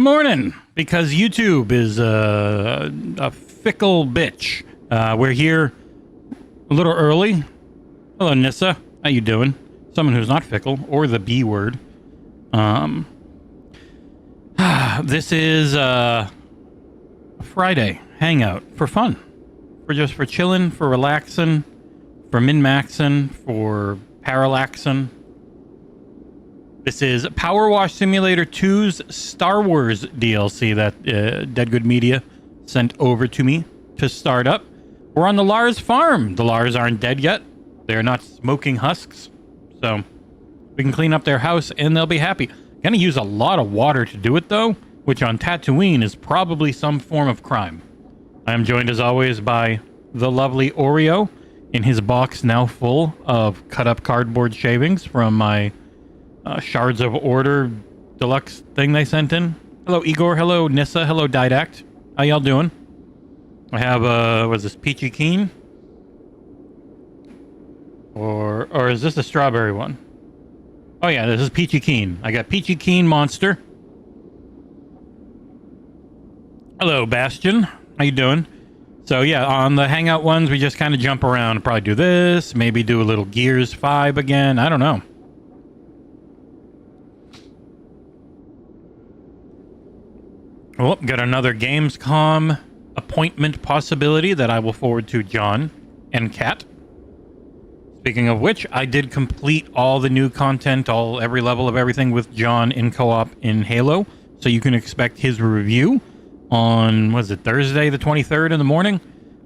morning, because YouTube is a fickle bitch. We're here a little early. Hello, Nissa. How you doing? Someone who's not fickle, or the B word. This is a Friday hangout for fun. For chilling, for relaxing, for min-maxing, for parallaxing. This is Power Wash Simulator 2's Star Wars DLC that Dead Good Media sent over to me to start up. We're on the Lars farm. The Lars aren't dead yet. They're not smoking husks. So we can clean up their house and they'll be happy. Gonna use a lot of water to do it though, which on Tatooine is probably some form of crime. I am joined as always by the lovely Oreo in his box now full of cut up cardboard shavings from my Shards of Order deluxe thing they sent in. Hello, Igor. Hello, Nissa. Hello, Didact. How y'all doing? I have, what's this, Peachy Keen? Or is this a strawberry one? Oh, yeah, this is Peachy Keen. I got Peachy Keen Monster. Hello, Bastion. How you doing? So, yeah, on the Hangout ones, we just kind of jump around and probably do this. Maybe do a little Gears 5 again. I don't know. Oh, got another Gamescom appointment possibility that I will forward to John and Kat. Speaking of which, I did complete all the new content, every level of everything with John in co-op in Halo. So you can expect his review on, was it Thursday the 23rd in the morning?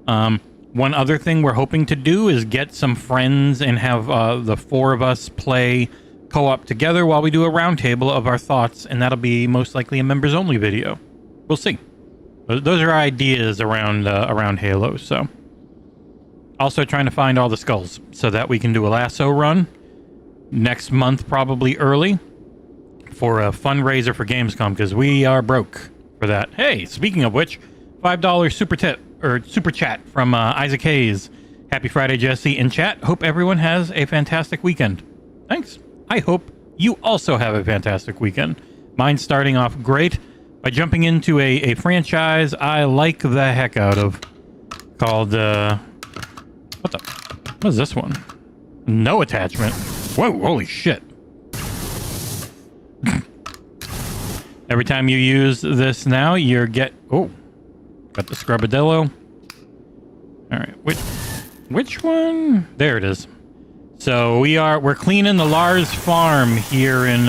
One other thing we're hoping to do is get some friends and have the four of us play co-op together while we do a roundtable of our thoughts, and that'll be most likely a members-only video. We'll see. Those are ideas around Halo. So, also trying to find all the skulls so that we can do a lasso run next month, probably early, for a fundraiser for Gamescom because we are broke for that. Hey, speaking of which, $5 super chat from Isaac Hayes. Happy Friday, Jesse in chat. Hope everyone has a fantastic weekend. Thanks. I hope you also have a fantastic weekend. Mine's starting off great by jumping into a franchise I like the heck out of called, what is this one? No attachment. Whoa, holy shit. Every time you use this now, got the Scrubadillo. All right, which one? There it is. So we're cleaning the Lars farm here on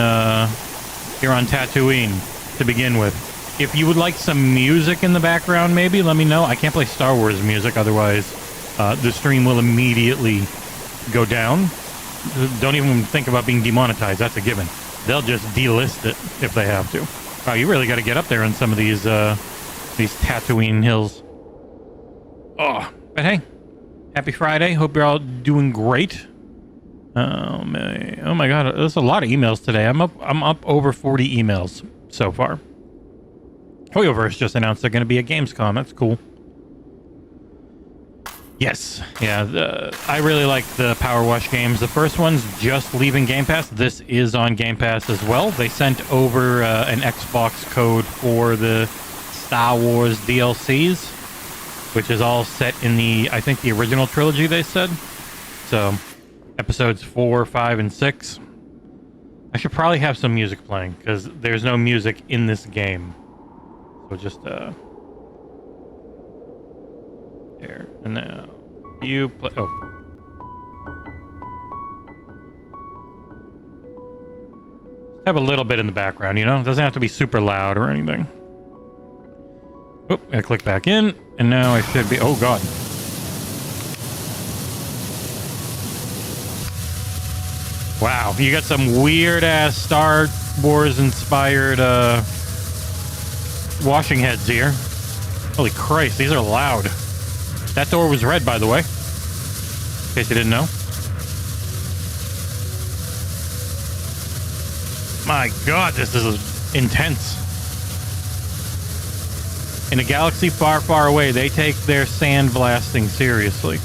Tatooine. To begin with, if you would like some music in the background, maybe let me know. I can't play Star Wars music, otherwise the stream will immediately go down. Don't even think about being demonetized. That's a given. They'll just delist it if they have to. Wow, you really got to get up there on some of these Tatooine hills. Oh, but hey, happy Friday. Hope you're all doing great. Oh my God, there's a lot of emails today. I'm up over 40 emails so far. Hoyoverse just announced they're going to be at Gamescom. That's cool. Yes. Yeah, I really like the Power Wash games. The first one's just leaving Game Pass. This is on Game Pass as well. They sent over an Xbox code for the Star Wars DLCs, which is all set in I think the original trilogy, they said. So, episodes 4, 5, and 6. I should probably have some music playing, because there's no music in this game. So just, there. And now, you play, have a little bit in the background, you know? It doesn't have to be super loud or anything. Oh, I click back in, and now I should be, oh God. Wow, you got some weird-ass Star Wars-inspired washing heads here. Holy Christ, these are loud. That door was red, by the way. In case you didn't know. My God, this is intense. In a galaxy far, far away, they take their sand blasting seriously.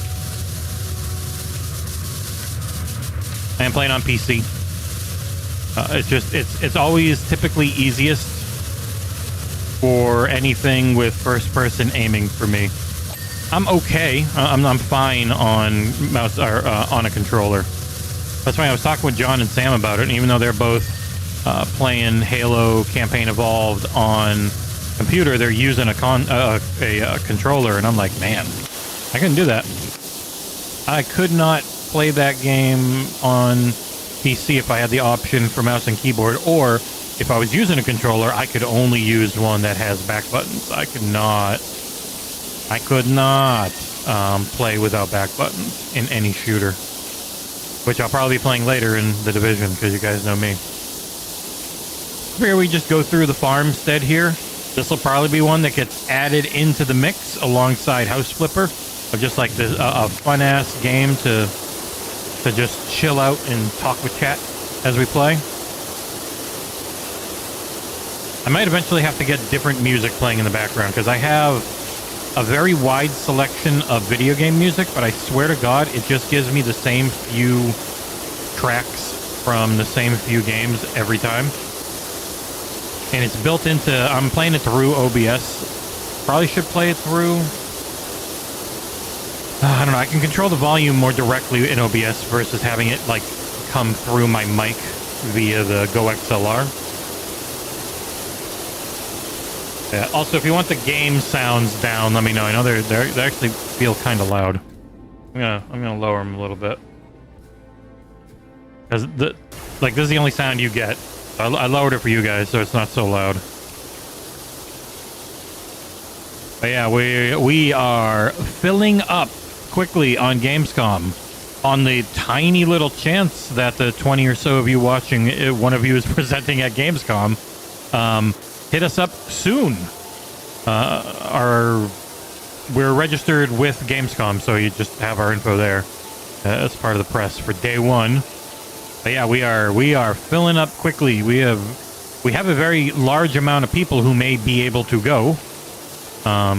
I am playing on PC. It's always typically easiest for anything with first-person aiming for me. I'm okay. I'm fine on mouse or on a controller. That's why I was talking with John and Sam about it. And even though they're both playing Halo Campaign Evolved on computer, they're using a controller, and I'm like, man, I couldn't do that. I could not play that game on PC if I had the option for mouse and keyboard, or if I was using a controller, I could only use one that has back buttons. I could not play without back buttons in any shooter, which I'll probably be playing later in The Division, because you guys know me. Here we just go through the farmstead here. This will probably be one that gets added into the mix alongside House Flipper, of just like this, a fun-ass game to just chill out and talk with chat as we play. I might eventually have to get different music playing in the background, because I have a very wide selection of video game music, but I swear to God, it just gives me the same few tracks from the same few games every time. And it's built into... I'm playing it through OBS. Probably should play it through... I don't know. I can control the volume more directly in OBS versus having it, like, come through my mic via the Go XLR. Yeah. Also, if you want the game sounds down, let me know. I know they actually feel kind of loud. I'm gonna lower them a little bit, because this is the only sound you get. I lowered it for you guys, so it's not so loud. But yeah, we are filling up quickly on Gamescom, on the tiny little chance that the 20 or so of you watching, one of you is presenting at Gamescom. Hit us up soon. We're registered with Gamescom, so you just have our info there. As part of the press for day one. But yeah, we are filling up quickly. We have a very large amount of people who may be able to go. I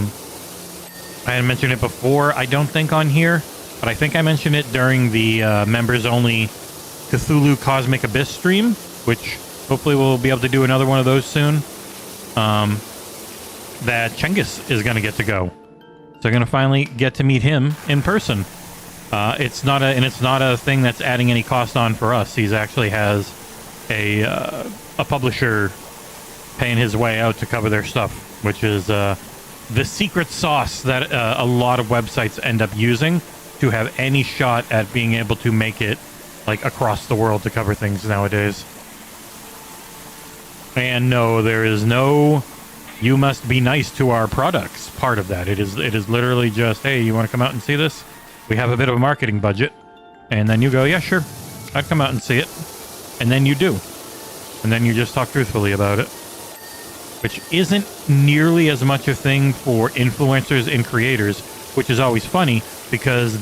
hadn't mentioned it before, I don't think, on here, but I think I mentioned it during the members-only Cthulhu Cosmic Abyss stream, which hopefully we'll be able to do another one of those soon. That Cengiz is going to get to go. So we're going to finally get to meet him in person. It's not a thing that's adding any cost on for us. He's actually has a publisher paying his way out to cover their stuff, which is the secret sauce that a lot of websites end up using to have any shot at being able to make it like across the world to cover things nowadays. And no, there is no "you must be nice to our products" part of that. It is literally just, hey, you want to come out and see this? We have a bit of a marketing budget. And then you go, yeah, sure, I'd come out and see it. And then you do. And then you just talk truthfully about it. Which isn't nearly as much a thing for influencers and creators, which is always funny, because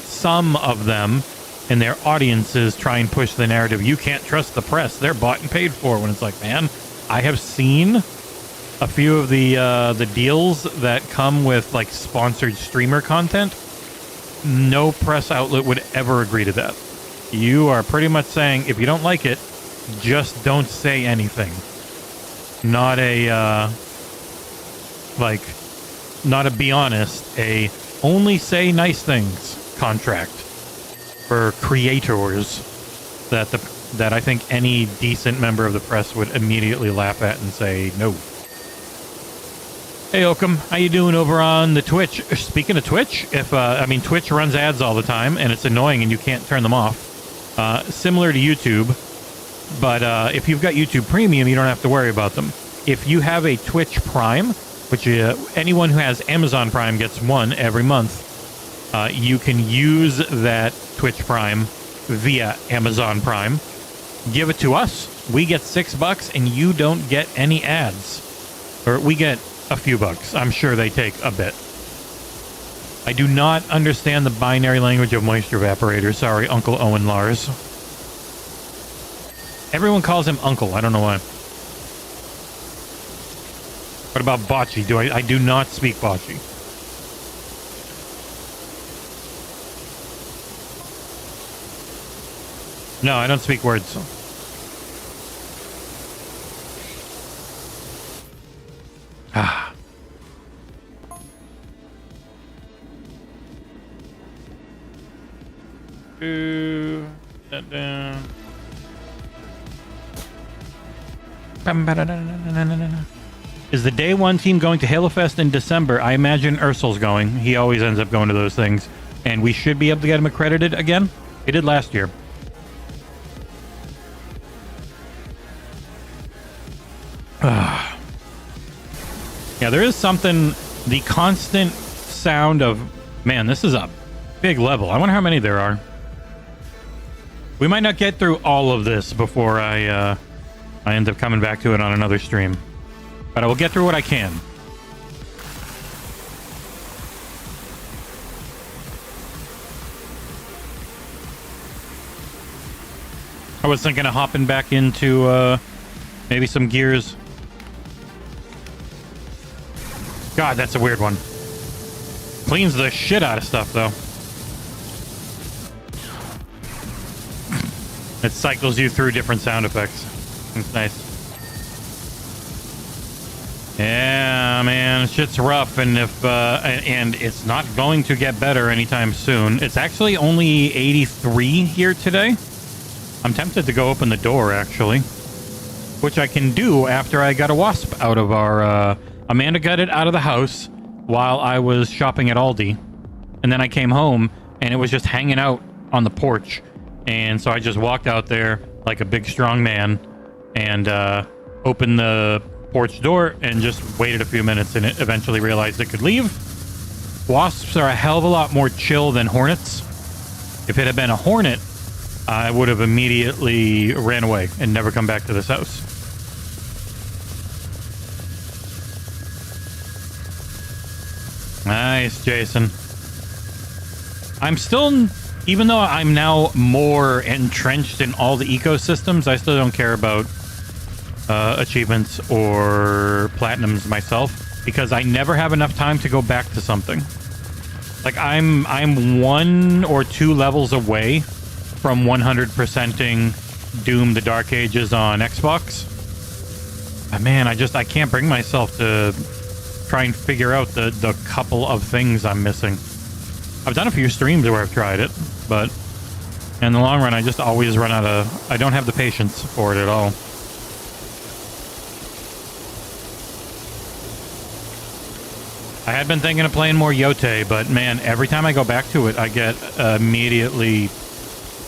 some of them and their audiences try and push the narrative, you can't trust the press, they're bought and paid for, when it's like, man, I have seen a few of the deals that come with like sponsored streamer content. No press outlet would ever agree to that. You are pretty much saying, if you don't like it, just don't say anything. Not a be honest, a only say nice things contract for creators that I think any decent member of the press would immediately laugh at and say no. Hey Oakham, how you doing over on the Twitch? Speaking of Twitch, Twitch runs ads all the time, and it's annoying, and you can't turn them off. Similar to YouTube, but if you've got YouTube Premium, you don't have to worry about them. If you have a Twitch Prime, which anyone who has Amazon Prime gets one every month, you can use that Twitch Prime via Amazon Prime. Give it to us. We get $6, and you don't get any ads. Or we get a few bucks. I'm sure they take a bit. I do not understand the binary language of moisture evaporator. Sorry, Uncle Owen Lars. Everyone calls him Uncle. I don't know why. What about bocce? I do not speak bocce. No, I don't speak words. Ah. That down. Is the day one team going to Halo Fest in December? I imagine Ursul's going. He always ends up going to those things. And we should be able to get him accredited again. He did last year. Yeah, there is something, the constant sound of, man, this is a big level. I wonder how many there are. We might not get through all of this before I end up coming back to it on another stream. But I will get through what I can. I was thinking of hopping back into maybe some Gears. God, that's a weird one. Cleans the shit out of stuff, though. It cycles you through different sound effects. It's nice. Yeah, man, shit's rough, and if and it's not going to get better anytime soon. It's actually only 83 here today. I'm tempted to go open the door, actually, which I can do after I got a wasp out of our. Amanda got it out of the house while I was shopping at Aldi, and then I came home and it was just hanging out on the porch, and so I just walked out there like a big strong man and opened the porch door and just waited a few minutes, and it eventually realized it could leave. Wasps are a hell of a lot more chill than hornets. If it had been a hornet, I would have immediately ran away and never come back to this house. Nice, Jason. I'm still, even though I'm now more entrenched in all the ecosystems, I still don't care about achievements or platinums myself, because I never have enough time to go back to something. Like I'm 1 or 2 levels away from 100%ing Doom: The Dark Ages on Xbox. But man, I can't bring myself to try and figure out the couple of things I'm missing. I've done a few streams where I've tried it, but in the long run, I just always run out of... I don't have the patience for it at all. I had been thinking of playing more Yote, but man, every time I go back to it, I get immediately...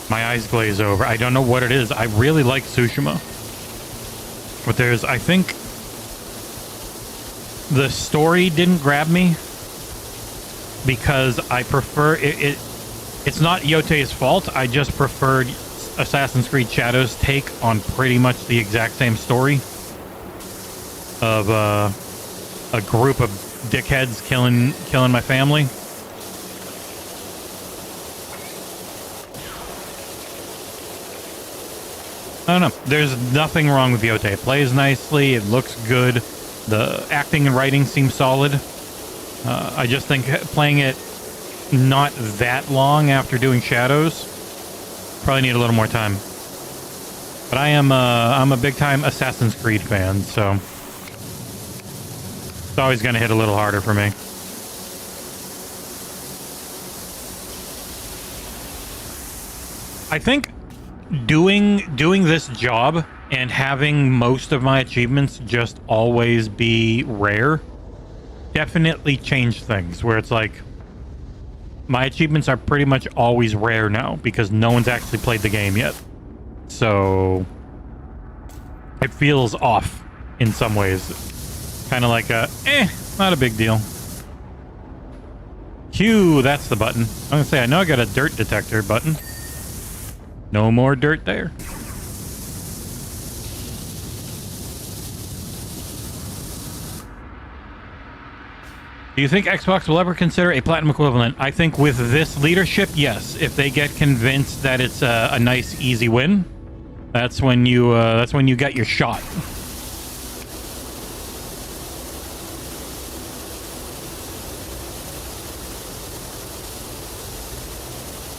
my eyes glaze over. I don't know what it is. I really like Tsushima. But there's... I think... the story didn't grab me because I prefer it. It's not Yote's fault. I just preferred Assassin's Creed Shadows' take on pretty much the exact same story of a group of dickheads killing my family. I don't know. There's nothing wrong with Yote. It plays nicely. It looks good. The acting and writing seem solid. I just think playing it not that long after doing Shadows, probably need a little more time. But I'm a big time Assassin's Creed fan, so it's always going to hit a little harder for me. I think doing this job and having most of my achievements just always be rare definitely changed things, where it's like my achievements are pretty much always rare now because no one's actually played the game yet. So it feels off in some ways. Kind of like not a big deal. Q, that's the button. I'm gonna say, I know I got a dirt detector button. No more dirt there. Do you think Xbox will ever consider a platinum equivalent? I think with this leadership, yes. If they get convinced that it's a nice, easy win, that's when you get your shot.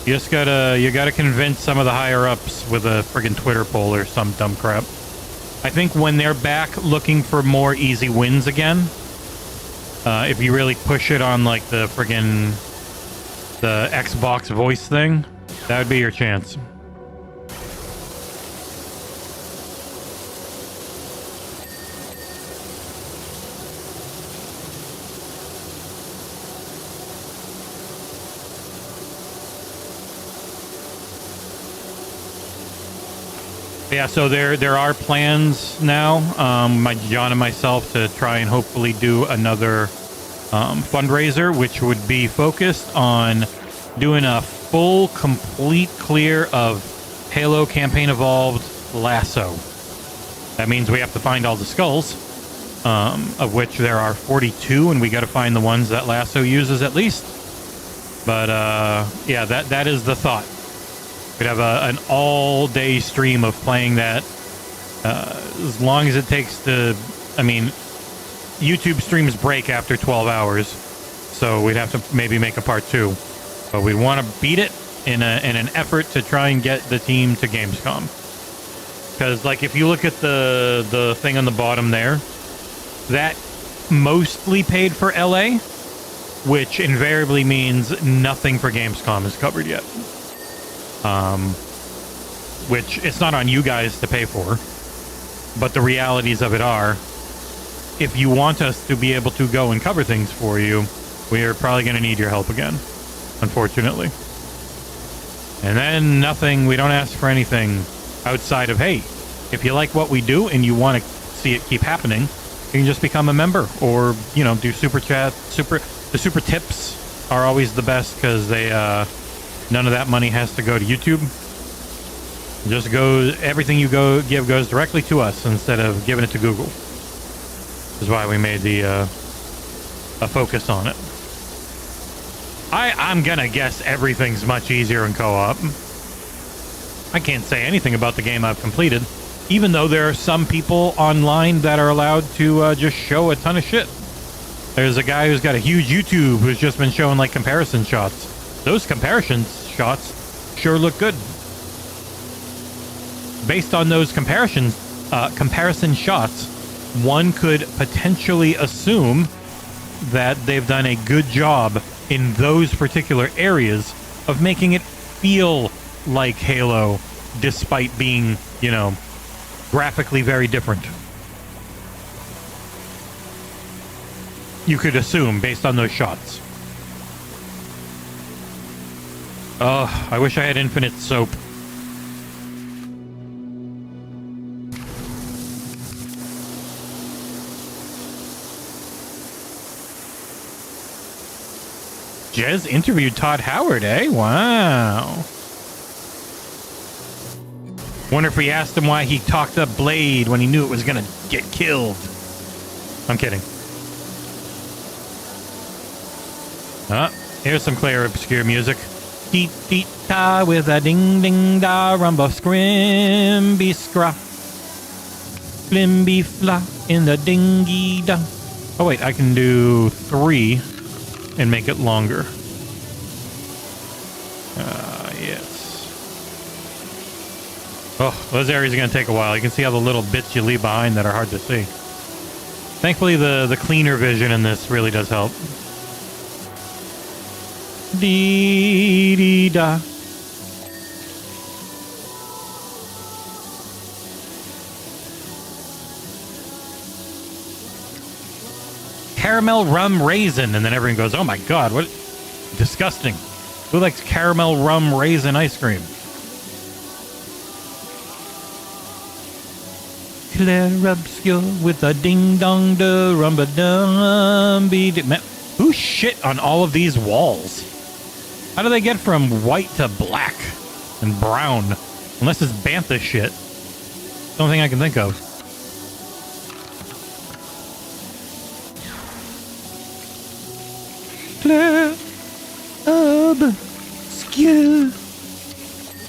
You gotta convince some of the higher ups with a friggin' Twitter poll or some dumb crap. I think when they're back looking for more easy wins again, If you really push it on like the friggin' the Xbox voice thing, that would be your chance. Yeah, so there are plans now, John and myself, to try and hopefully do another fundraiser, which would be focused on doing a full, complete clear of Halo Campaign Evolved Lasso. That means we have to find all the skulls, of which there are 42, and we got to find the ones that Lasso uses at least. But yeah, that is the thought. We'd have an all-day stream of playing that, as long as it takes to... I mean, YouTube streams break after 12 hours, so we'd have to maybe make a part 2. But we'd want to beat it in an effort to try and get the team to Gamescom. Because, like, if you look at the thing on the bottom there, that mostly paid for LA, which invariably means nothing for Gamescom is covered yet. Which it's not on you guys to pay for, but the realities of it are, if you want us to be able to go and cover things for you, we are probably going to need your help again, unfortunately. And then nothing, we don't ask for anything outside of, hey, if you like what we do and you want to see it keep happening, you can just become a member, or, you know, do super chat. The super tips are always the best, because they, none of that money has to go to YouTube. Just goes, everything you give goes directly to us instead of giving it to Google. This is why we made the a focus on it. I'm gonna guess everything's much easier in co-op. I can't say anything about the game I've completed, even though there are some people online that are allowed to just show a ton of shit. There's a guy who's got a huge YouTube who's just been showing like comparison shots. Those comparison shots sure look good. Based on those comparison shots, one could potentially assume that they've done a good job in those particular areas of making it feel like Halo, despite being, you know, graphically very different. You could assume based on those shots. Oh, I wish I had infinite soap. Jez interviewed Todd Howard, eh? Wow. Wonder if we asked him why he talked up Blade when he knew it was gonna get killed. I'm kidding. Here's some clear, obscure music. Deet deet da with a ding ding da rumba scrimby scra. Flimby fla in the dingy da. Oh wait, I can do 3 and make it longer. Yes. Oh, those areas are going to take a while. You can see all the little bits you leave behind that are hard to see. Thankfully, the cleaner vision in this really does help. Dee dee da. Caramel rum raisin, and then everyone goes, oh my god, what disgusting. Who likes caramel rum raisin ice cream? Claire obscure with a ding dong da rumba dum be. Man, who shit on all of these walls? How do they get from white to black and brown? Unless it's bantha shit. The only thing I can think of. Claire obscure.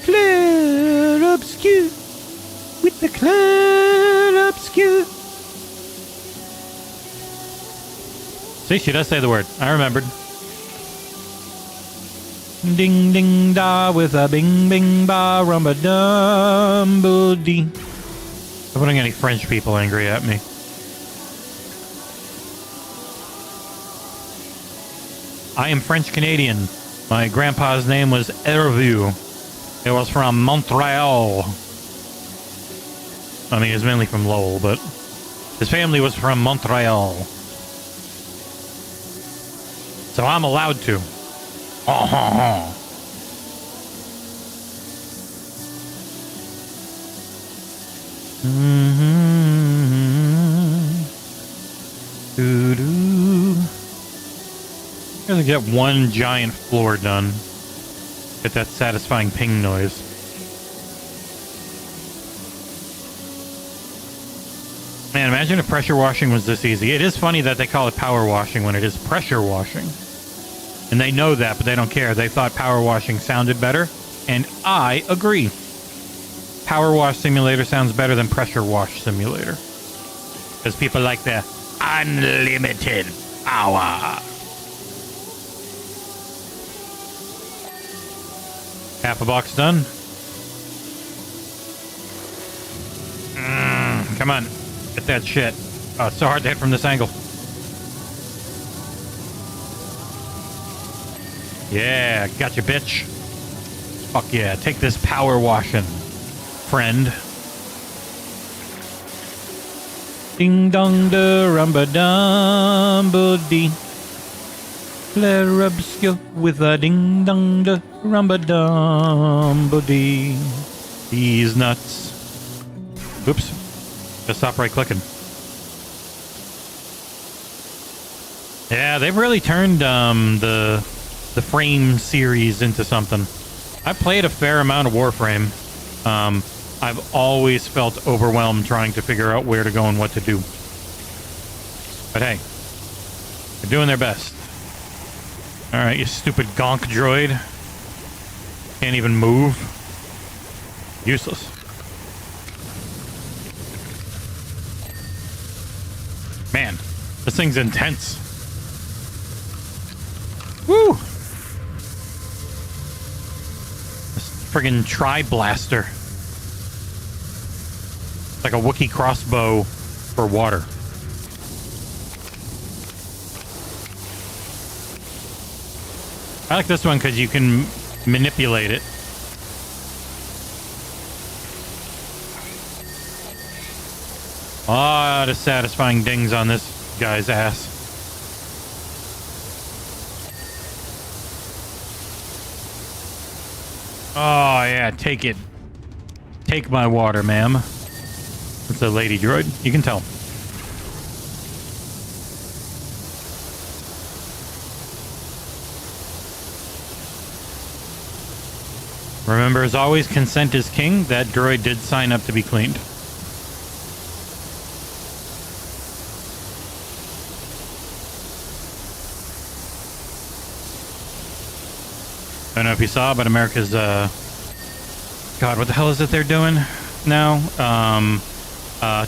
Claire obscure. With the Claire obscure. See, she does say the word. I remembered. Ding ding da with a bing bing ba rumba dumble dee. I'm putting any French people angry at me. I am French Canadian. My grandpa's name was Hervé. It was from Montreal. I mean, he's mainly from Lowell, but his family was from Montreal. So I'm allowed to. Gonna get one giant floor done. Get that satisfying ping noise. Man, imagine if pressure washing was this easy. It is funny that they call it power washing when it is pressure washing. And they know that, but they don't care. They thought power washing sounded better. And I agree. Power wash simulator sounds better than pressure wash simulator. Because people like the unlimited power. Half a box done. Come on. Get that shit. Oh, it's so hard to hit from this angle. Yeah, gotcha, bitch. Fuck yeah. Take this power washing, friend. Ding dong da rumba dumba dee. Let rubs go with a ding dong da rumba dumba dee. These nuts. Oops. Just stop right clicking. Yeah, they've really turned the Frame series into something. I played a fair amount of Warframe. I've always felt overwhelmed trying to figure out where to go and what to do. But hey, they're doing their best. Alright, you stupid gonk droid. Can't even move. Useless. Man, this thing's intense. Woo! This friggin' tri-blaster. It's like a Wookiee crossbow for water. I like this one because you can manipulate it. A lot of satisfying dings on this guy's ass. Oh, yeah, take it. Take my water, ma'am. It's a lady droid. You can tell. Remember, as always, consent is king. That droid did sign up to be cleaned. I don't know if you saw, but America's, God, what the hell is it they're doing now?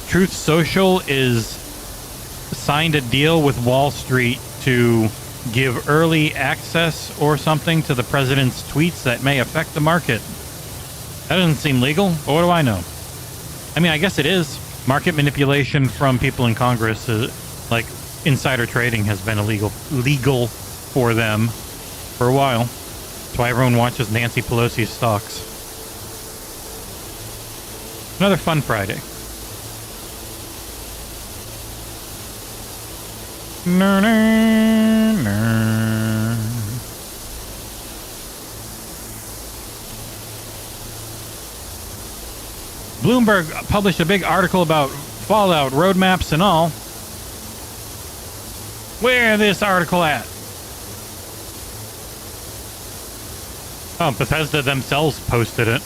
Truth Social is signed a deal with Wall Street to give early access or something to the president's tweets that may affect the market. That doesn't seem legal, but what do I know? I mean, I guess it is. Market manipulation from people in Congress, like insider trading, has been legal for them for a while. That's why everyone watches Nancy Pelosi's stocks. Another fun Friday. Bloomberg published a big article about Fallout roadmaps and all. Where this article at? Oh, Bethesda themselves posted it.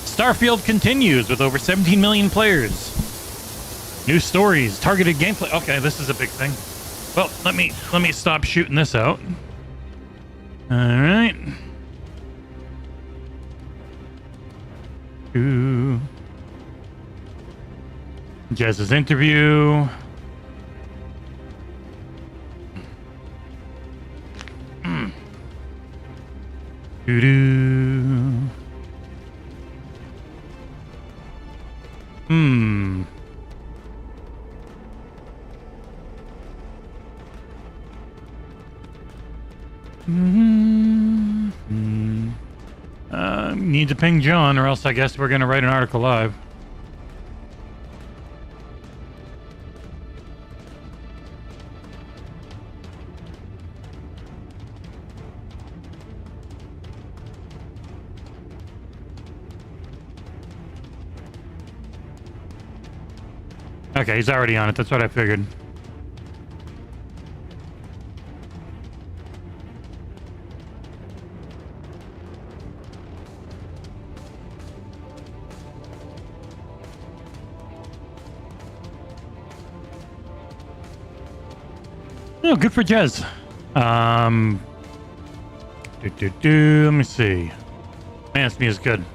Starfield continues with over 17 million players. New stories, targeted gameplay. Okay, this is a big thing. Well, let me stop shooting this out. All right. Ooh. Jez's interview. Doo-doo. Need to ping John, or else I guess we're gonna write an article live. Okay, he's already on it. That's what I figured. Oh, good for Jez. Let me see. Man, this music is good.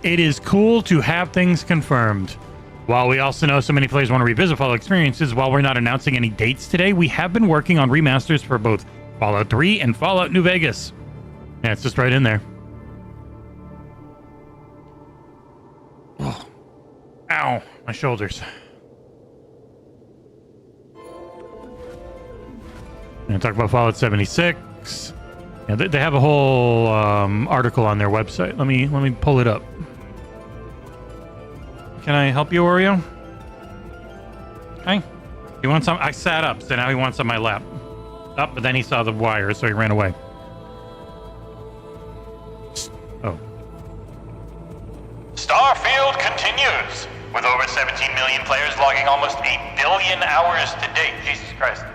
It is cool to have things confirmed. While we also know so many players want to revisit Fallout experiences, while we're not announcing any dates today, we have been working on remasters for both Fallout 3 and Fallout New Vegas. Yeah, it's just right in there. Oh. Ow, my shoulders. And talk about Fallout 76. Yeah, they have a whole article on their website. Let me pull it up. Can I help you, Oreo? Hey, you want some? I sat up, so now he wants on my lap. Up, but then he saw the wire, so he ran away. Oh. Starfield continues with over 17 million players logging almost 8 billion hours to date. Jesus Christ.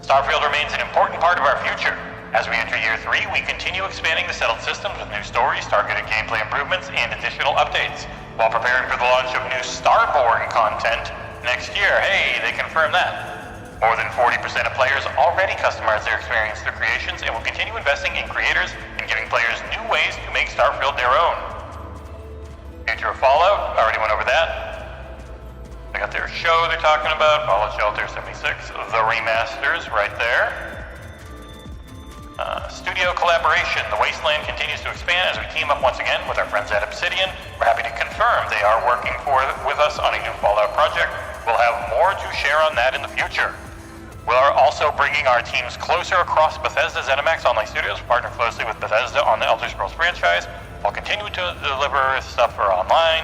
Starfield remains an important part of our future. As we enter year 3, we continue expanding the settled systems with new stories, targeted gameplay improvements, and additional updates, while preparing for the launch of new Starborn content next year. Hey, they confirmed that. More than 40% of players already customize their experience through creations, and will continue investing in creators and giving players new ways to make Starfield their own. Future of Fallout, already went over that. They got their show they're talking about, Fallout Shelter 76, the remasters right there. Studio collaboration. The Wasteland continues to expand as we team up once again with our friends at Obsidian. We're happy to confirm they are working with us on a new Fallout project. We'll have more to share on that in the future. We are also bringing our teams closer across Bethesda ZeniMax Online Studios, partner closely with Bethesda on the Elder Scrolls franchise, while continuing to deliver stuff for online.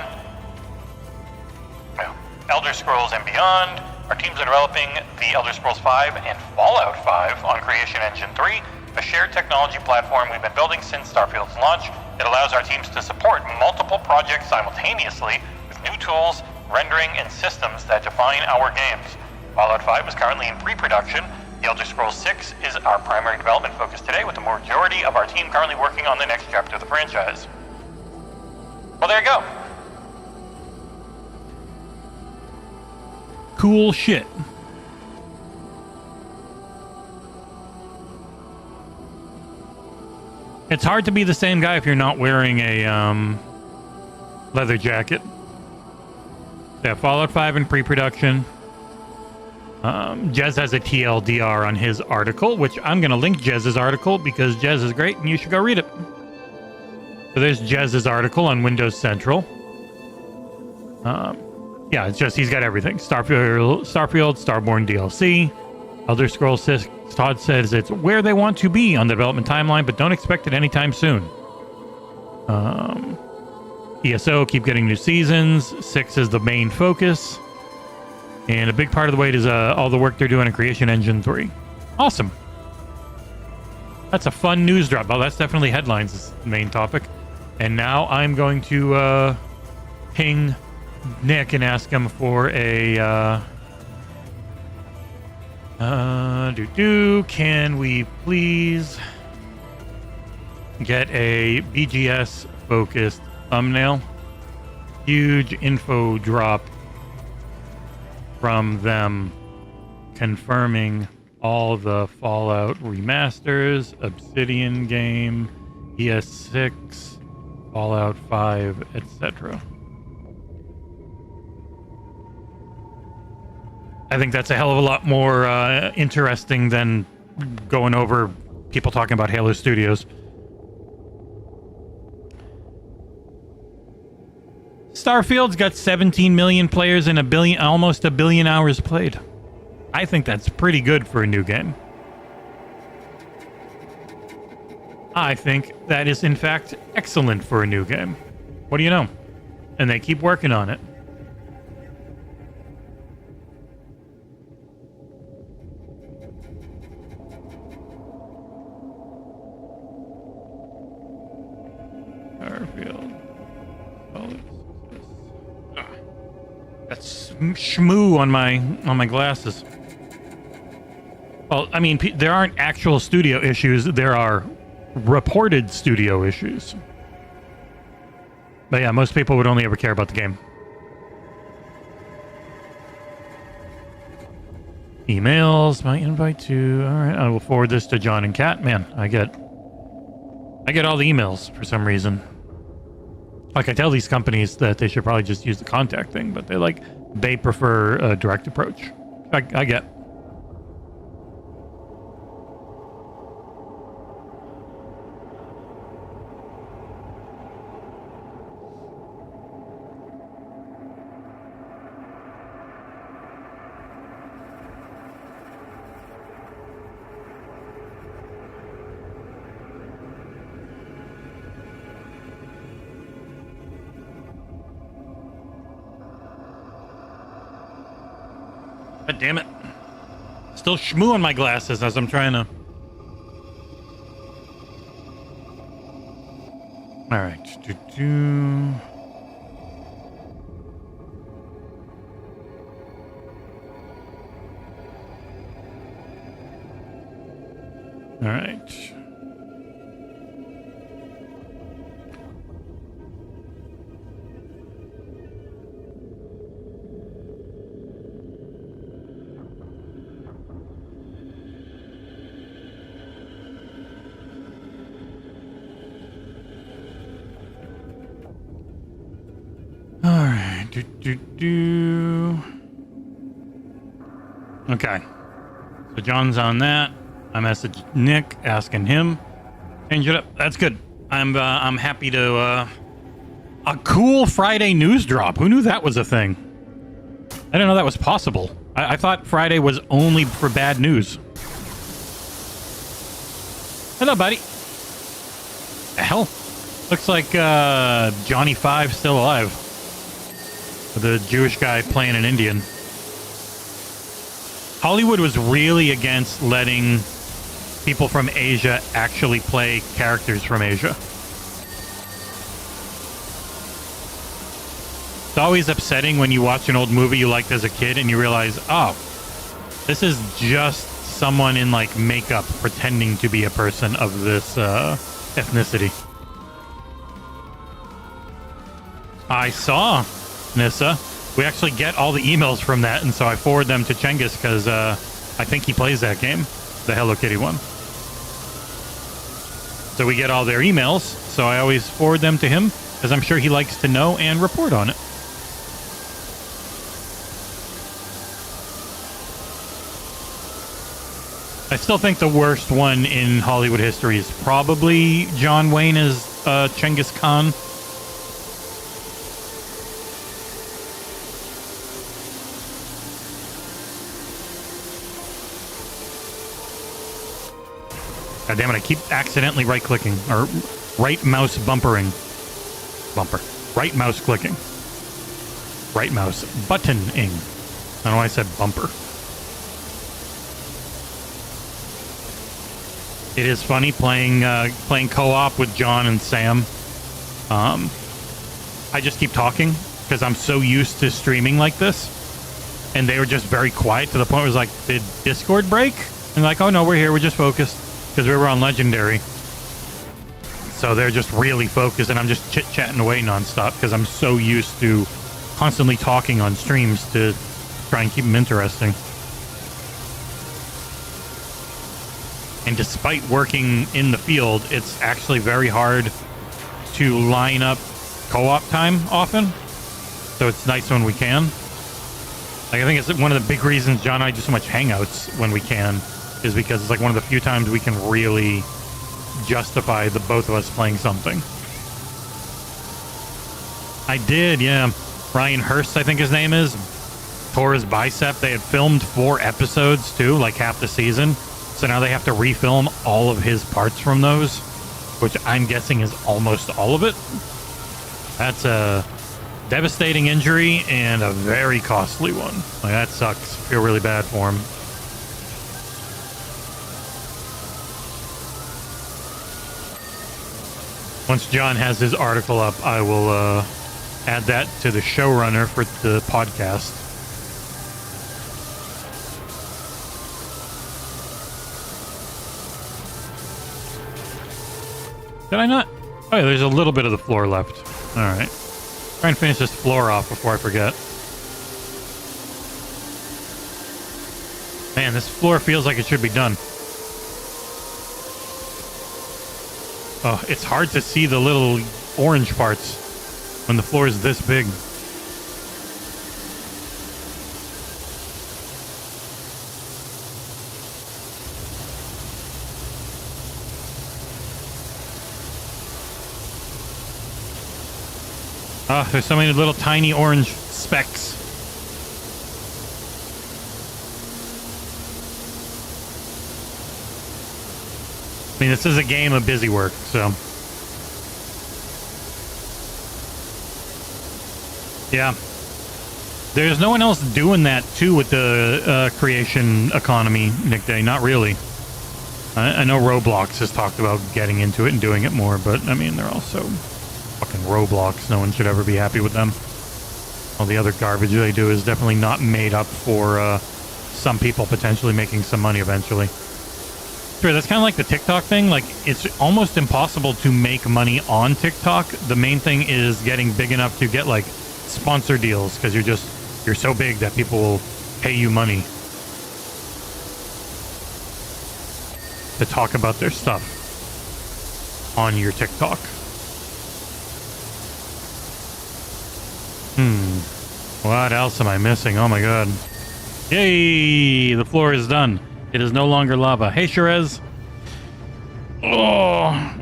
Elder Scrolls and beyond. Our teams are developing the Elder Scrolls 5 and Fallout 5 on Creation Engine 3, a shared technology platform we've been building since Starfield's launch. It allows our teams to support multiple projects simultaneously with new tools, rendering, and systems that define our games. Fallout 5 is currently in pre-production. The Elder Scrolls 6 is our primary development focus today, with the majority of our team currently working on the next chapter of the franchise. Well, there you go. Cool shit. It's hard to be the same guy if you're not wearing a leather jacket. Yeah, Fallout 5 in pre-production. Jez has a TLDR on his article, which I'm going to link Jez's article because Jez is great and you should go read it. So there's Jez's article on Windows Central. Yeah, it's just he's got everything. Starfield, Starborn DLC, Elder Scrolls 6. Todd says it's where they want to be on the development timeline, but don't expect it anytime soon. ESO, keep getting new seasons. 6 is the main focus. And a big part of the weight is all the work they're doing in Creation Engine 3. Awesome. That's a fun news drop. Well, that's definitely headlines, is the main topic. And now I'm going to ping Nick and ask him for a can we please get a BGS focused thumbnail? Huge info drop from them confirming all the Fallout remasters, Obsidian game, PS6, Fallout 5, etc. I think that's a hell of a lot more interesting than going over people talking about Halo Studios. Starfield's got 17 million players and almost a billion hours played. I think that's pretty good for a new game. I think that is, in fact, excellent for a new game. What do you know? And they keep working on it. Starfield. That's shmoo on my glasses. Well, I mean, there aren't actual studio issues. There are reported studio issues. But yeah, most people would only ever care about the game. Emails, my invite to... All right, I will forward this to John and Kat. Man, I get all the emails for some reason. Like, I tell these companies that they should probably just use the contact thing, but they prefer a direct approach. I get. God damn it. Still shmoo on my glasses as I'm trying to... Alright. Alright. Okay. So John's on that. I messaged Nick asking him. Change it up. That's good. I'm happy to a cool Friday news drop. Who knew that was a thing? I didn't know that was possible. I thought Friday was only for bad news. Hello, buddy. The hell? Looks like Johnny Five's still alive. The Jewish guy playing an Indian. Hollywood was really against letting people from Asia actually play characters from Asia. It's always upsetting when you watch an old movie you liked as a kid and you realize, oh, this is just someone in like makeup pretending to be a person of this ethnicity. I saw Nissa. We actually get all the emails from that, and so I forward them to Cengiz because I think he plays that game, the Hello Kitty one. So we get all their emails, so I always forward them to him because I'm sure he likes to know and report on it. I still think the worst one in Hollywood history is probably John Wayne as Cengiz Khan. God damn it, I keep accidentally right-clicking, or right mouse bumpering. Bumper. Right mouse clicking. Right mouse buttoning. I don't know why I said bumper. It is funny playing co-op with John and Sam. I just keep talking, because I'm so used to streaming like this. And they were just very quiet to the point where it was like, did Discord break? And like, oh no, we're here, we're just focused. Because we were on Legendary. So they're just really focused, and I'm just chit-chatting away nonstop because I'm so used to constantly talking on streams to try and keep them interesting. And despite working in the field, it's actually very hard to line up co-op time often. So it's nice when we can. Like, I think it's one of the big reasons John and I do so much Hangouts when we can. Is because it's like one of the few times we can really justify the both of us playing something. I did, yeah. Ryan Hurst, I think his name is. Tore his bicep. They had filmed 4 episodes too, like half the season. So now they have to refilm all of his parts from those. which I'm guessing is almost all of it. That's a devastating injury and a very costly one. Like, that sucks. Feel really bad for him. Once John has his article up, I will add that to the showrunner for the podcast. Did I not? Oh, yeah, there's a little bit of the floor left. All right. Try and finish this floor off before I forget. Man, this floor feels like it should be done. Oh, it's hard to see the little orange parts when the floor is this big. Ah, there's so many little tiny orange specks. I mean, this is a game of busy work, so. Yeah. There's no one else doing that, too, with the creation economy, Nick Day. Not really. I know Roblox has talked about getting into it and doing it more, but, I mean, they're also fucking Roblox. No one should ever be happy with them. All the other garbage they do is definitely not made up for some people potentially making some money eventually. Sure, that's kind of like the TikTok thing. Like, it's almost impossible to make money on TikTok. The main thing is getting big enough to get, like, sponsor deals, because you're so big that people will pay you money to talk about their stuff on your TikTok. What else am I missing? Oh my god. Yay! The floor is done. It is no longer lava. Hey, Sherez. Oh.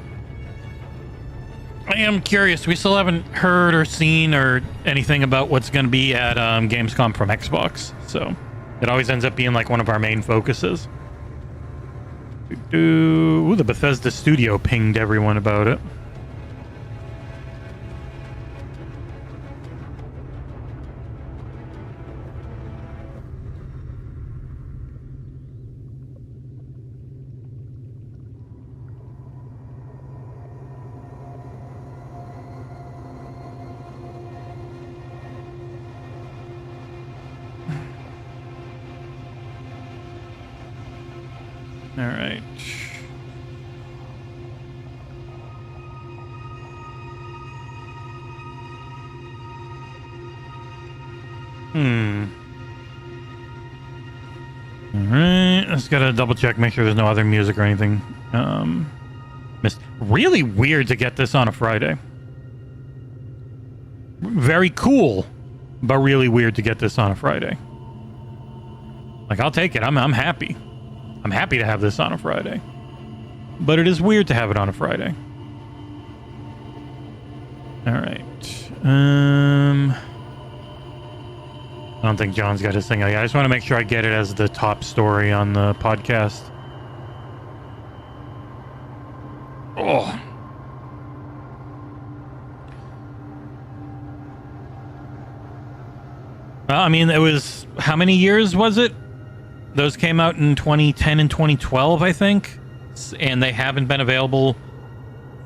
I am curious. We still haven't heard or seen or anything about what's going to be at Gamescom from Xbox. So it always ends up being like one of our main focuses. Ooh, the Bethesda studio pinged everyone about it. All right. All right. Let's gotta double check, make sure there's no other music or anything. Really weird to get this on a Friday. Very cool, but really weird to get this on a Friday. Like, I'll take it. I'm happy. I'm happy to have this on a Friday. But it is weird to have it on a Friday. All right. I don't think John's got his thing. I just want to make sure I get it as the top story on the podcast. Oh. Well, I mean, it was... How many years was it? Those came out in 2010 and 2012, I think. And they haven't been available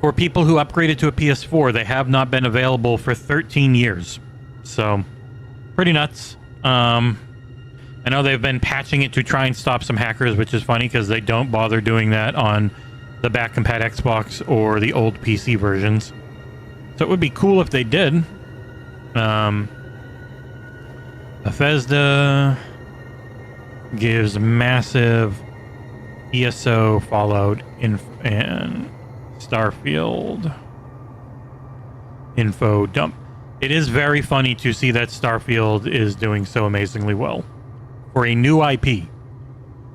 for people who upgraded to a PS4. They have not been available for 13 years. So, pretty nuts. I know they've been patching it to try and stop some hackers, which is funny because they don't bother doing that on the back-compat Xbox or the old PC versions. So it would be cool if they did. Bethesda gives massive ESO, Fallout, and Starfield info dump. It is very funny to see that Starfield is doing so amazingly well for a new IP.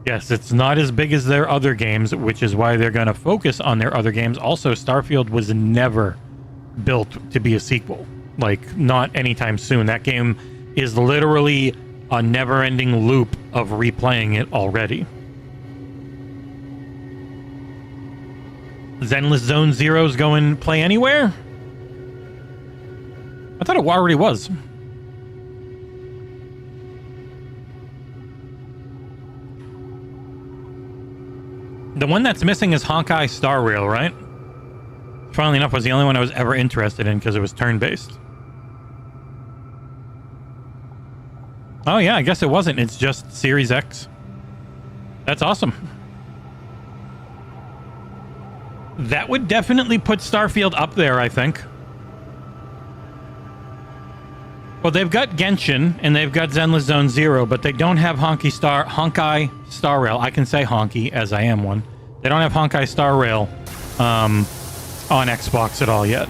Yes, it's not as big as their other games, which is why they're going to focus on their other games. Also, Starfield was never built to be a sequel. Like, not anytime soon. That game is literally a never-ending loop of replaying it already. Zenless Zone Zero's going play anywhere? I thought it already was. The one that's missing is Honkai Star Rail, right? Funnily enough, was the only one I was ever interested in because it was turn-based. Oh yeah, I guess it wasn't. It's just Series X. That's awesome. That would definitely put Starfield up there, I think. Well, they've got Genshin and they've got Zenless Zone Zero, but they don't have Honkai Star Rail. I can say Honky as I am one. They don't have Honkai Star Rail on Xbox at all yet.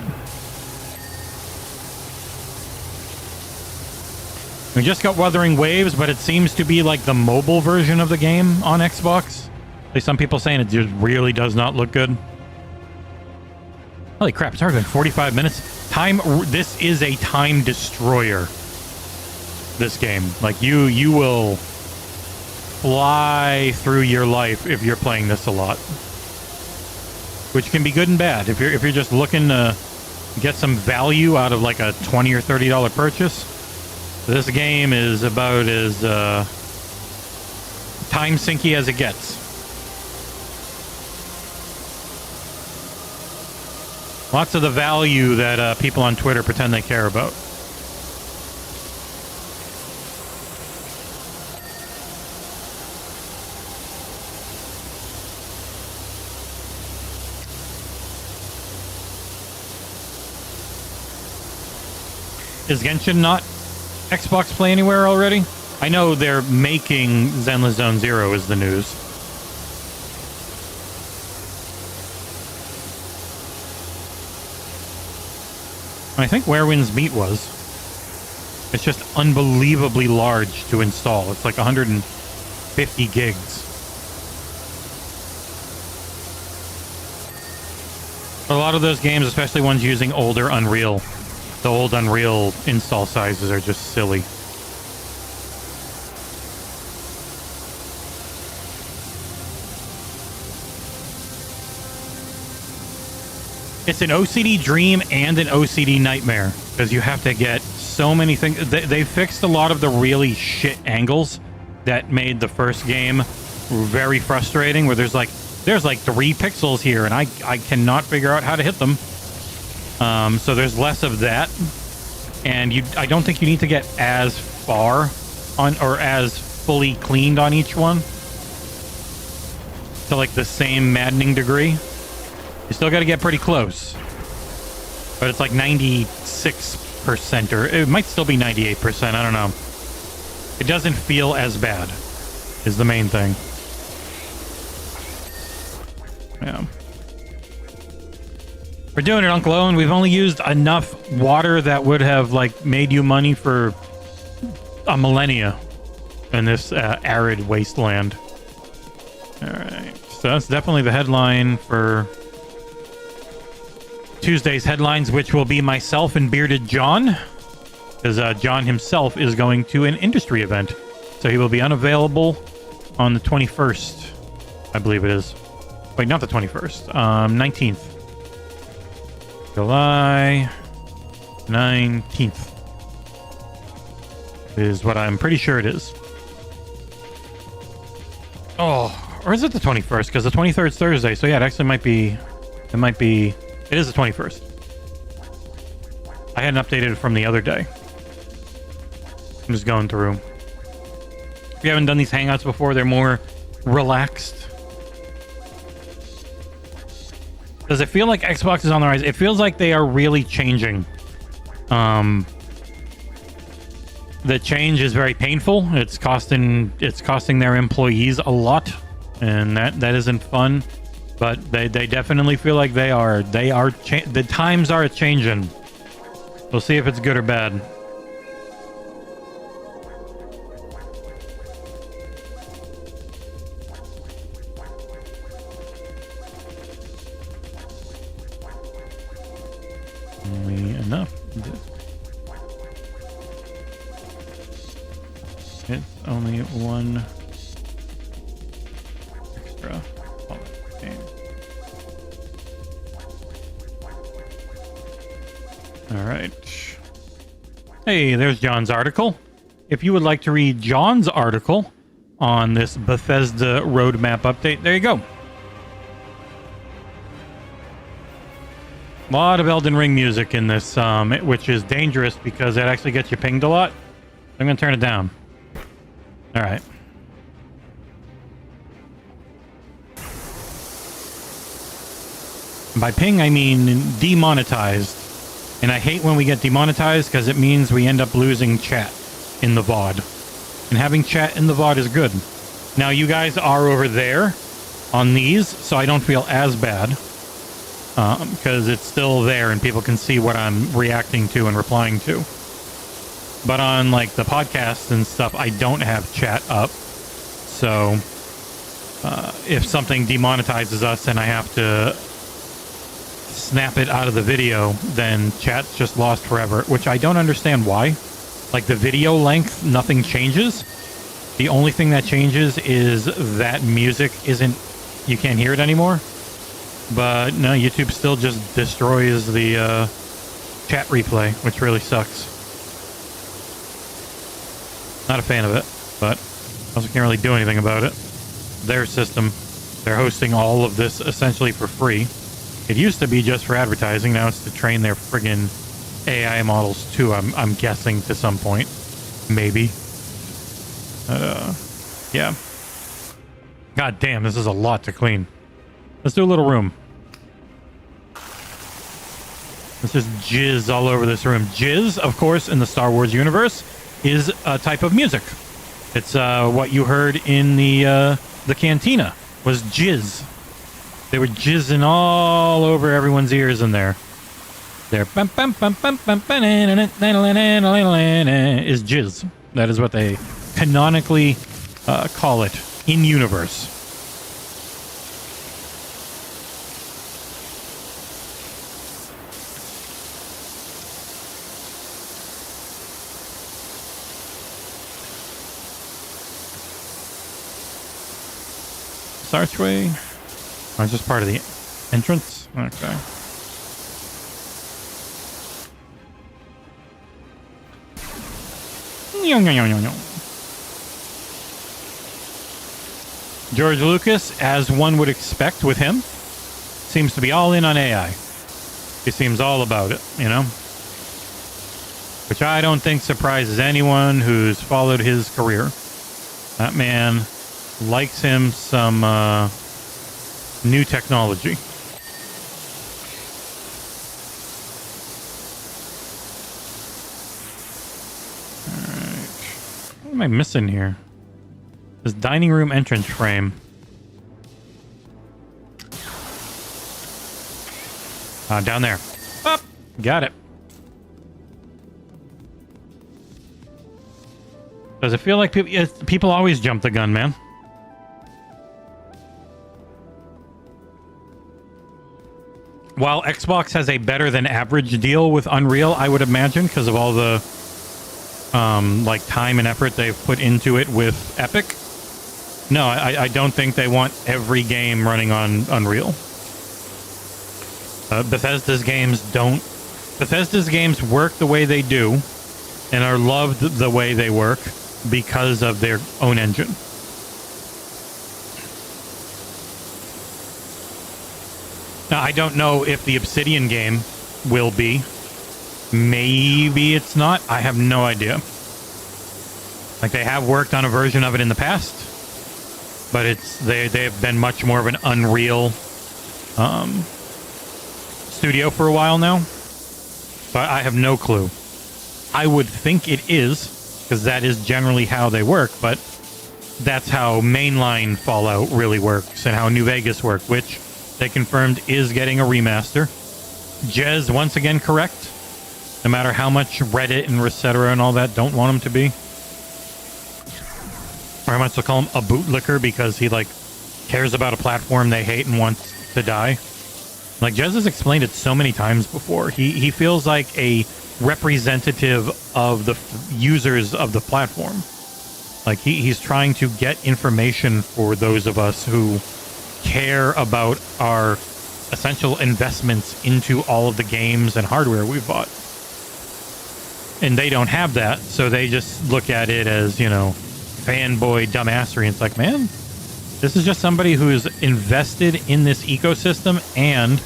We just got Wuthering Waves, but it seems to be like the mobile version of the game on Xbox. At least some people saying it just really does not look good. Holy crap, it's already been 45 minutes. This is a time destroyer. This game. Like, you will fly through your life if you're playing this a lot. Which can be good and bad. If you're just looking to get some value out of like a $20 or $30 purchase, this game is about as time sinky as it gets. Lots of the value that people on Twitter pretend they care about. Is Genshin not Xbox Play Anywhere already? I know they're making Zenless Zone Zero is the news. I think Where Winds Meet was. It's just unbelievably large to install. It's like 150 gigs. A lot of those games, especially ones using older Unreal, the old Unreal install sizes are just silly. It's an OCD dream and an OCD nightmare because you have to get so many things. They fixed a lot of the really shit angles that made the first game very frustrating, where there's like 3 pixels here and I cannot figure out how to hit them. So there's less of that, and I don't think you need to get as far on or as fully cleaned on each one to like the same maddening degree. You still got to get pretty close, but it's like 96%, or it might still be 98%. I don't know. It doesn't feel as bad is the main thing. Yeah. We're doing it, Uncle Owen. We've only used enough water that would have like made you money for a millennia in this arid wasteland. All right. So that's definitely the headline for Tuesday's headlines, which will be myself and Bearded John, because John himself is going to an industry event, so he will be unavailable on the 21st, I believe it is. Wait, not the 21st, 19th. July 19th is what I'm pretty sure it is. Oh, or is it the 21st? Because the 23rd is Thursday, so yeah, it actually might be. It is the 21st. I hadn't updated it from the other day. I'm just going through. If you haven't done these Hangouts before, they're more relaxed. Does it feel like Xbox is on the rise? It feels like they are really changing. The change is very painful. It's costing their employees a lot, and that isn't fun. But they definitely feel like the times are changing. We'll see if it's good or bad. Only enough. It's only one extra. All right. Hey, there's John's article. If you would like to read John's article on this Bethesda roadmap update, there you go. A lot of Elden Ring music in this, which is dangerous because it actually gets you pinged a lot. I'm going to turn it down. All right. By ping, I mean demonetized. And I hate when we get demonetized because it means we end up losing chat in the VOD. And having chat in the VOD is good. Now, you guys are over there on these, so I don't feel as bad. Because it's still there and people can see what I'm reacting to and replying to. But on, like, the podcasts and stuff, I don't have chat up. So, if something demonetizes us and I have to snap it out of the video, then chat's just lost forever, which I don't understand why. Like, the video length, nothing changes. The only thing that changes is that music isn't, you can't hear it anymore. But no, YouTube still just destroys the chat replay, which really sucks. Not a fan of it, but also can't really do anything about it. Their system, they're hosting all of this essentially for free. It used to be just for advertising. Now it's to train their friggin' AI models too. I'm guessing to some point, maybe. Yeah. God damn, this is a lot to clean. Let's do a little room. Let's just jizz all over this room. Jizz, of course, in the Star Wars universe, is a type of music. It's what you heard in the cantina was jizz. They were jizzing all over everyone's ears in there. There is jizz. That is what they canonically call it in universe. This archway. Oh, it's just part of the entrance? Okay. George Lucas, as one would expect with him, seems to be all in on AI. He seems all about it, you know? Which I don't think surprises anyone who's followed his career. That man likes him some new technology. Alright. What am I missing here? This dining room entrance frame. Down there. Up! Got it. Does it feel like people always jump the gun, man? While Xbox has a better than average deal with Unreal, I would imagine, because of all the like time and effort they've put into it with Epic. No, I don't think they want every game running on Unreal. Bethesda's games don't. Bethesda's games work the way they do and are loved the way they work because of their own engine. Now, I don't know if the Obsidian game will be. Maybe it's not. I have no idea. Like, they have worked on a version of it in the past, but they have been much more of an Unreal studio for a while now. But I have no clue. I would think it is, because that is generally how they work, but that's how mainline Fallout really works and how New Vegas worked, which they confirmed is getting a remaster. Jez, once again, correct. No matter how much Reddit and etc. and all that don't want him to be. Or how much they'll call him a bootlicker because he, like, cares about a platform they hate and wants to die. Like, Jez has explained it so many times before. He feels like a representative of the users of the platform. Like, he's trying to get information for those of us who care about our essential investments into all of the games and hardware we've bought. And they don't have that, so they just look at it as, fanboy dumbassery. It's like, man, this is just somebody who's invested in this ecosystem and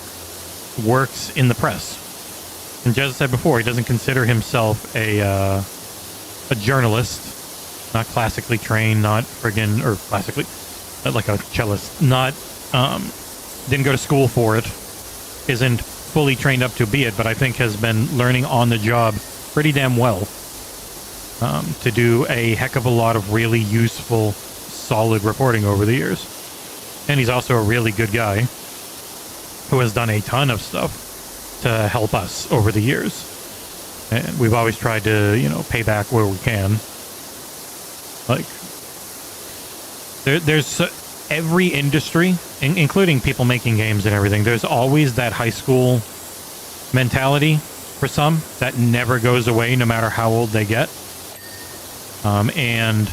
works in the press. And Jez said before, he doesn't consider himself a journalist, not classically trained, not friggin', or classically, like a cellist, not, didn't go to school for it, isn't fully trained up to be it, but I think has been learning on the job pretty damn well to do a heck of a lot of really useful, solid reporting over the years. And he's also a really good guy who has done a ton of stuff to help us over the years. And we've always tried to, pay back where we can. Like, there's every industry, including people making games and everything, there's always that high school mentality for some that never goes away no matter how old they get. And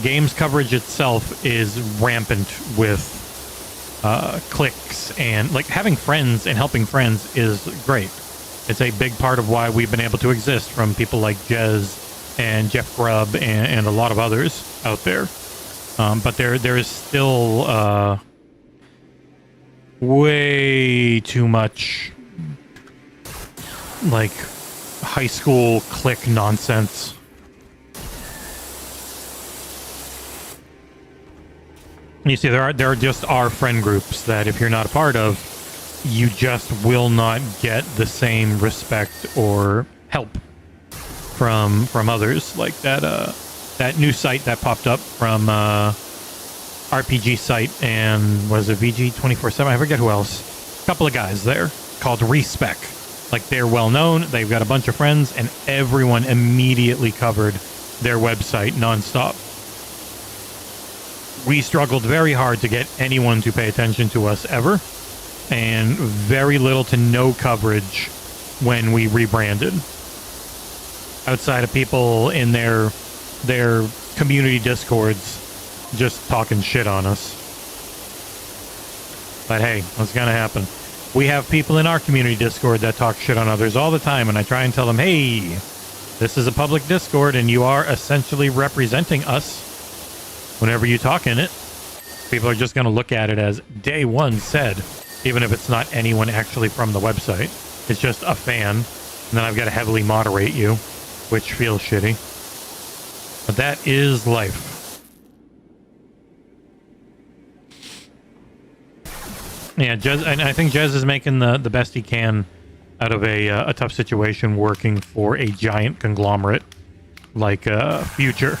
games coverage itself is rampant with clicks, and like having friends and helping friends is great. It's a big part of why we've been able to exist, from people like Jez and Jeff Grubb and a lot of others out there. But there is still way too much like high school clique nonsense. You see, there are just our friend groups that if you're not a part of, you just will not get the same respect or help from others. Like that new site that popped up from RPG site, and was it VG247? I forget who else. A couple of guys there called Respec. Like, they're well known. They've got a bunch of friends, and everyone immediately covered their website nonstop. We struggled very hard to get anyone to pay attention to us ever, and very little to no coverage when we rebranded. Outside of people in their community discords just talking shit on us. But hey, what's gonna happen? We have people in our community discord that talk shit on others all the time, and I try and tell them, hey, this is a public discord and you are essentially representing us whenever you talk in it. People are just going to look at it as day one said, even if it's not anyone actually from the website. It's just a fan, and then I've got to heavily moderate you, which feels shitty. But that is life. Yeah, Jez, and I think Jez is making the best he can out of a tough situation, working for a giant conglomerate like Future.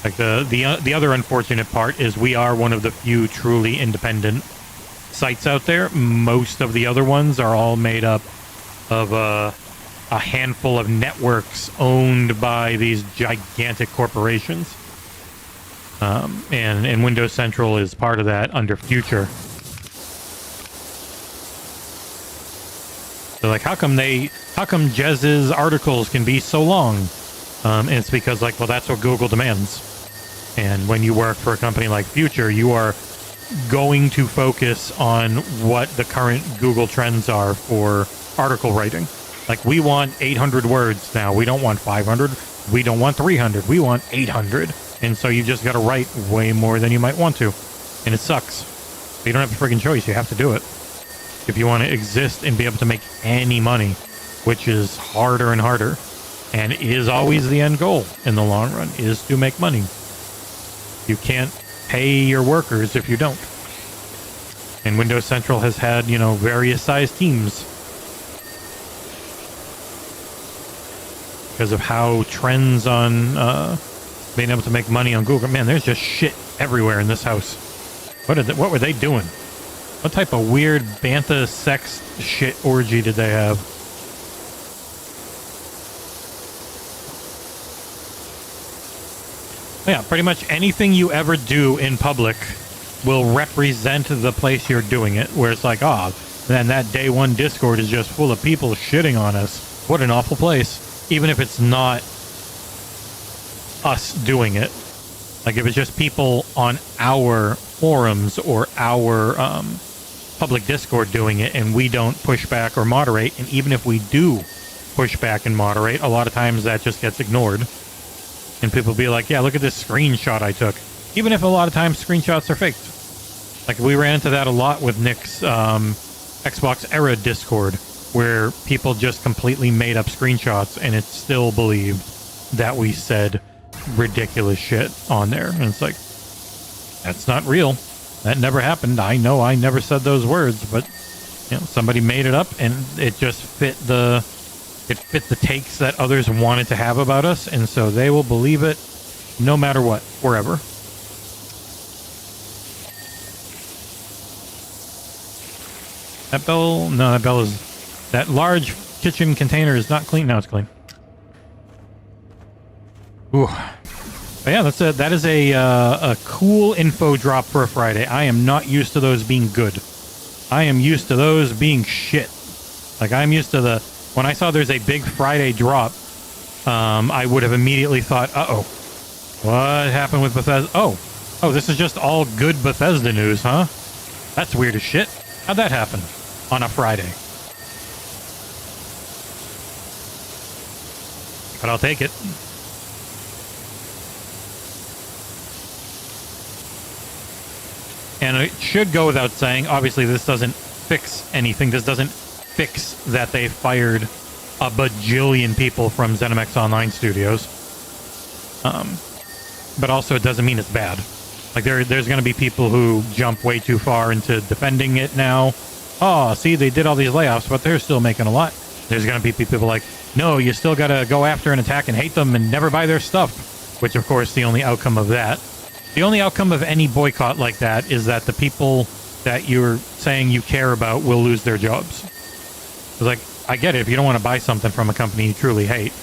Like the other unfortunate part is we are one of the few truly independent sites out there. Most of the other ones are all made up of a handful of networks owned by these gigantic corporations. And Windows Central is part of that under Future. So like, how come Jez's articles can be so long? And it's because, like, well, that's what Google demands. And when you work for a company like Future, you are going to focus on what the current Google trends are for article writing. Like, we want 800 words now. We don't want 500. We don't want 300. We want 800. And so you just got to write way more than you might want to. And it sucks. You don't have a friggin' choice. You have to do it. If you want to exist and be able to make any money, which is harder and harder, and is always the end goal in the long run, is to make money. You can't pay your workers if you don't. And Windows Central has had, various size teams because of how trends on being able to make money on Google. Man, there's just shit everywhere in this house. What were they doing? What type of weird bantha sex shit orgy did they have? Yeah, pretty much anything you ever do in public will represent the place you're doing it. Where it's like, then that day one Discord is just full of people shitting on us. What an awful place. Even if it's not us doing it. Like, if it's just people on our forums or our public Discord doing it, and we don't push back or moderate, and even if we do push back and moderate. A lot of times that just gets ignored. And people be like, yeah, look at this screenshot I took. Even if a lot of times screenshots are faked. Like, we ran into that a lot with Nick's XboxEra Discord, where people just completely made up screenshots, and it's still believed that we said ridiculous shit on there. And it's like, that's not real. That never happened. I know I never said those words, but you know, somebody made it up, and it just fit the takes that others wanted to have about us, and so they will believe it no matter what, wherever. That bell, no, that bell is, that large kitchen container is not clean. Now it's clean. Ooh. But yeah, that is a cool info drop for a Friday. I am not used to those being good. I am used to those being shit. Like, I'm used to when I saw there's a big Friday drop, I would have immediately thought, uh-oh, what happened with Bethesda? Oh, this is just all good Bethesda news, huh? That's weird as shit. How'd that happen on a Friday? But I'll take it. And it should go without saying, obviously this doesn't fix anything. This doesn't fix that they fired a bajillion people from ZeniMax Online Studios. But also it doesn't mean it's bad. Like, there's going to be people who jump way too far into defending it now. Oh, see, they did all these layoffs, but they're still making a lot. There's going to be people like, no, you still got to go after and attack and hate them and never buy their stuff. Which, of course, the only outcome of that. The only outcome of any boycott like that is that the people that you're saying you care about will lose their jobs. It's like, I get it if you don't want to buy something from a company you truly hate,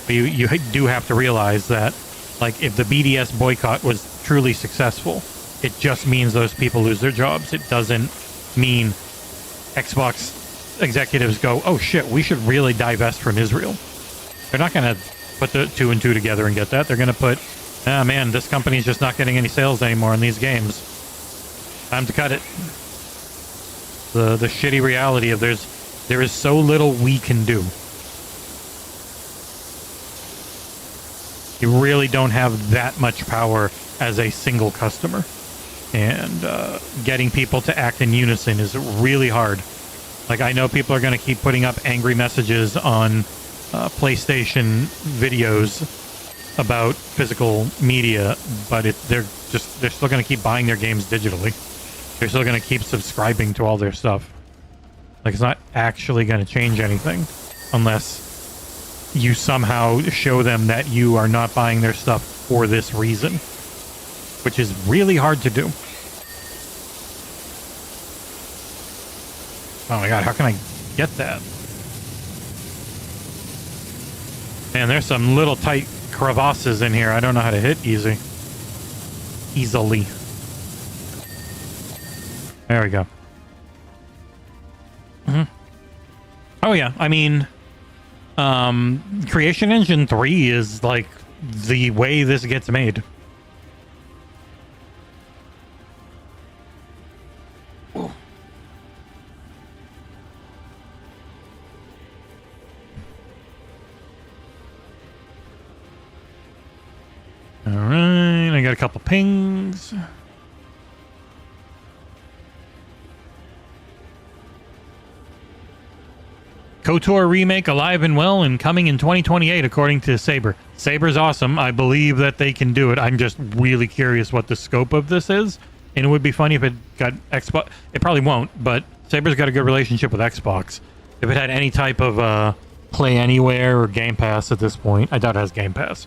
but you do have to realize that, like, if the BDS boycott was truly successful, it just means those people lose their jobs. It doesn't mean Xbox executives go, oh shit, we should really divest from Israel. They're not going to put the two and two together and get that. They're going to put, ah, man, this company's just not getting any sales anymore in these games. Time to cut it. The shitty reality of there is so little we can do. You really don't have that much power as a single customer. And getting people to act in unison is really hard. Like, I know people are going to keep putting up angry messages on PlayStation videos about physical media, but they're still going to keep buying their games digitally. They're still going to keep subscribing to all their stuff. Like, it's not actually going to change anything unless you somehow show them that you are not buying their stuff for this reason, which is really hard to do. Oh my god, how can I get that? Man, there's some little tight crevasses in here I don't know how to hit easily. There we go. Oh yeah, I mean, Creation Engine 3 is like the way this gets made. Whoa. All right, I got a couple pings. KOTOR remake alive and well and coming in 2028, according to Saber. Saber's awesome. I believe that they can do it. I'm just really curious what the scope of this is. And it would be funny if it got Xbox. It probably won't, but Saber's got a good relationship with Xbox. If it had any type of Play Anywhere or Game Pass at this point, I doubt it has Game Pass.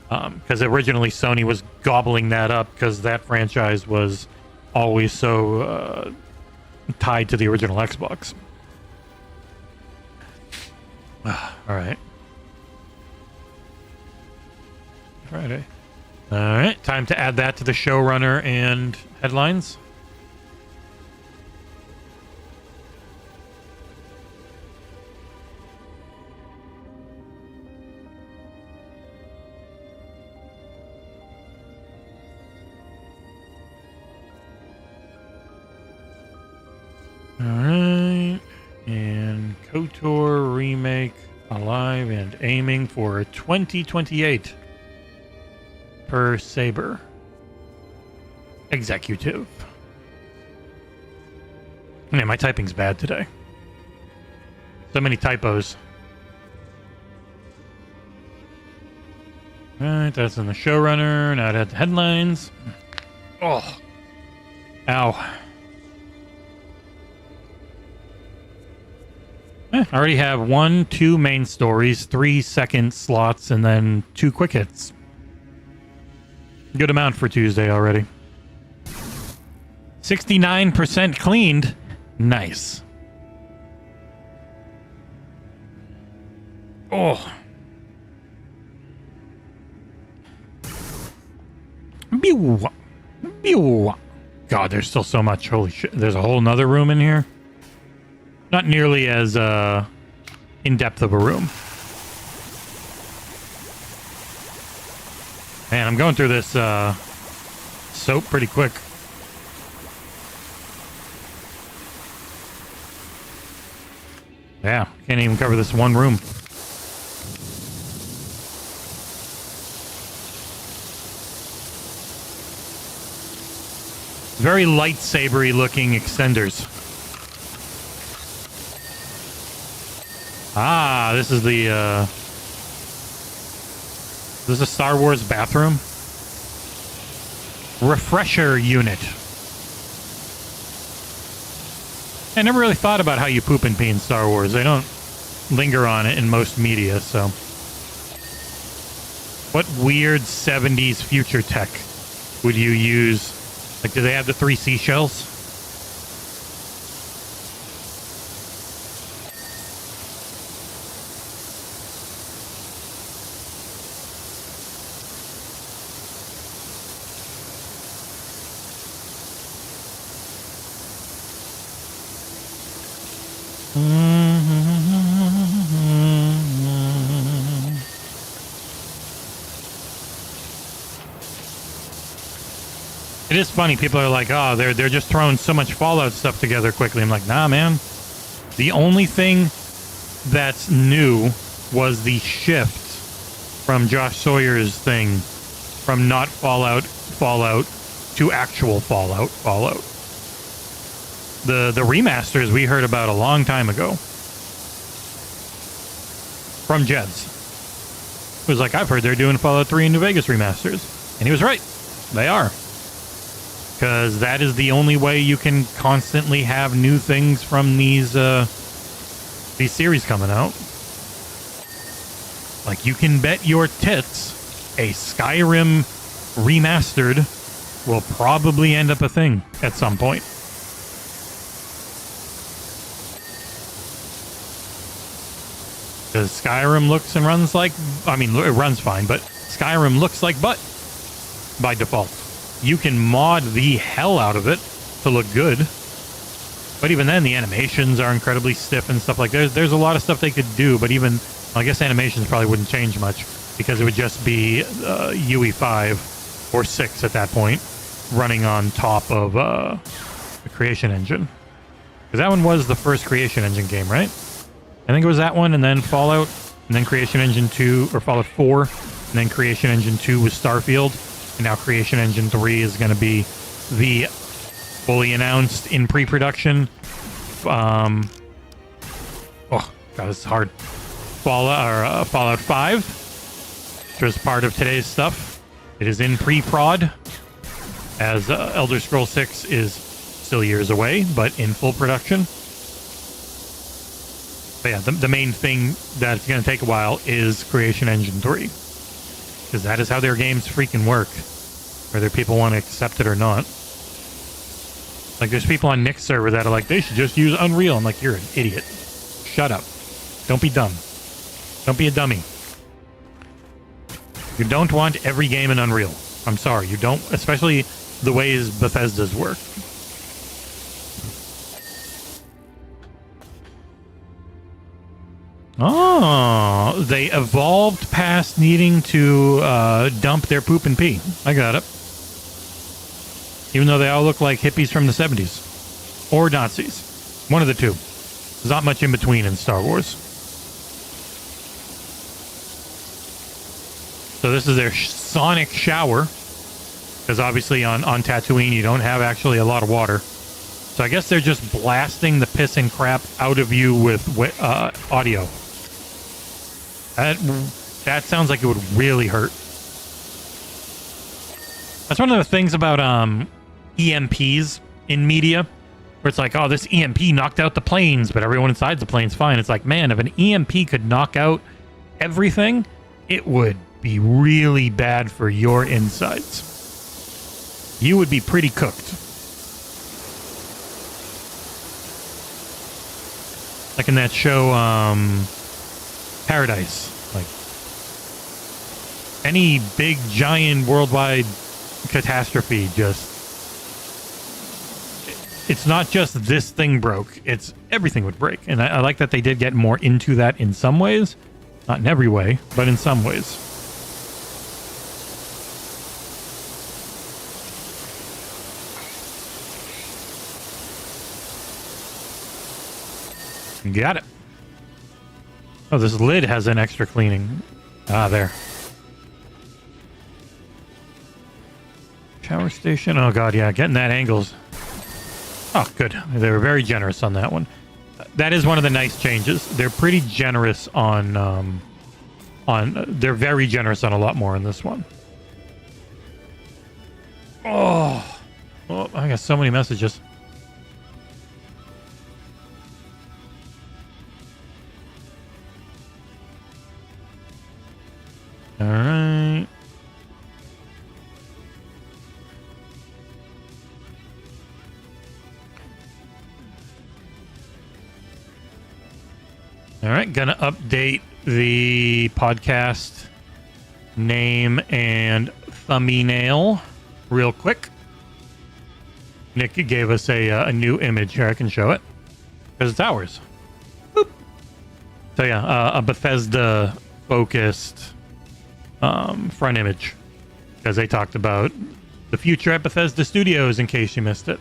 Because originally Sony was gobbling that up because that franchise was always so tied to the original Xbox. All right. Friday. All right. Time to add that to the showrunner and headlines. All right. And KOTOR remake alive and aiming for 2028 per Saber. Executive. Man, my typing's bad today. So many typos. Alright, that's in the showrunner. Now it the headlines. Oh. Ow. I already have 2 main stories, 3 second slots, and then 2 quick hits. Good amount for Tuesday already. 69% cleaned. Nice. Oh. Pew. Pew. God, there's still so much. Holy shit. There's a whole nother room in here. Not nearly as in-depth of a room. Man, I'm going through this soap pretty quick. Yeah, can't even cover this one room. Very lightsabery looking extenders. Ah, this is the this is a Star Wars bathroom. Refresher unit. I never really thought about how you poop and pee in Star Wars. They don't linger on it in most media, so. What weird 70s future tech would you use? Like, do they have the 3 seashells? It is funny. People are like, "Oh, they're just throwing so much Fallout stuff together quickly." I'm like, "Nah, man. The only thing that's new was the shift from Josh Sawyer's thing, from not Fallout to actual Fallout. The remasters we heard about a long time ago from Jeds. It was like, I've heard they're doing Fallout 3 and New Vegas remasters, and he was right. They are. Because that is the only way you can constantly have new things from these series coming out. Like, you can bet your tits a Skyrim remastered will probably end up a thing at some point. Because Skyrim looks and runs like... I mean, it runs fine, but Skyrim looks like butt by default. You can mod the hell out of it to look good. But even then, the animations are incredibly stiff and stuff like that. There's a lot of stuff they could do, but even... I guess animations probably wouldn't change much, because it would just be UE5 or 6 at that point, running on top of the Creation Engine. Because that one was the first Creation Engine game, right? I think it was that one, and then Fallout, and then Creation Engine 2, or Fallout 4, and then Creation Engine 2 was Starfield. And now Creation Engine 3 is going to be the fully announced in pre-production. Oh, God, this is hard. Fallout 5, which was part of today's stuff. It is in pre-prod, as Elder Scrolls 6 is still years away, but in full production. But yeah, the main thing that's going to take a while is Creation Engine 3. Because that is how their games freaking work. Whether people want to accept it or not. Like, there's people on Nick's server that are like, they should just use Unreal. I'm like, you're an idiot. Shut up. Don't be dumb. Don't be a dummy. You don't want every game in Unreal. I'm sorry. You don't, especially the ways Bethesda's work. Oh, they evolved past needing to dump their poop and pee. I got it. Even though they all look like hippies from the 70s. Or Nazis. One of the two. There's not much in between in Star Wars. So this is their sonic shower. Because obviously on Tatooine, you don't have actually a lot of water. So I guess they're just blasting the piss and crap out of you with audio. That sounds like it would really hurt. That's one of the things about EMPs in media, where it's like, oh, this EMP knocked out the planes, but everyone inside the plane's fine. It's like, man, if an EMP could knock out everything, it would be really bad for your insides. You would be pretty cooked. Like in that show, Paradise. Like, any big, giant, worldwide catastrophe just... It's not just this thing broke. It's everything would break. And I like that they did get more into that in some ways. Not in every way, but in some ways. Got it. Oh, this lid has an extra cleaning. Ah, there. Shower station. Oh, God, yeah. Getting that angles. Oh, good. They were very generous on that one. That is one of the nice changes. They're pretty generous on... they're very generous on a lot more in this one. Oh, I got so many messages. All right. All right, gonna update the podcast name and thumbnail real quick. Nick gave us a new image here. I can show it because it's ours. Boop. So yeah, a Bethesda focused front image, because they talked about the future at Bethesda Studios, in case you missed it.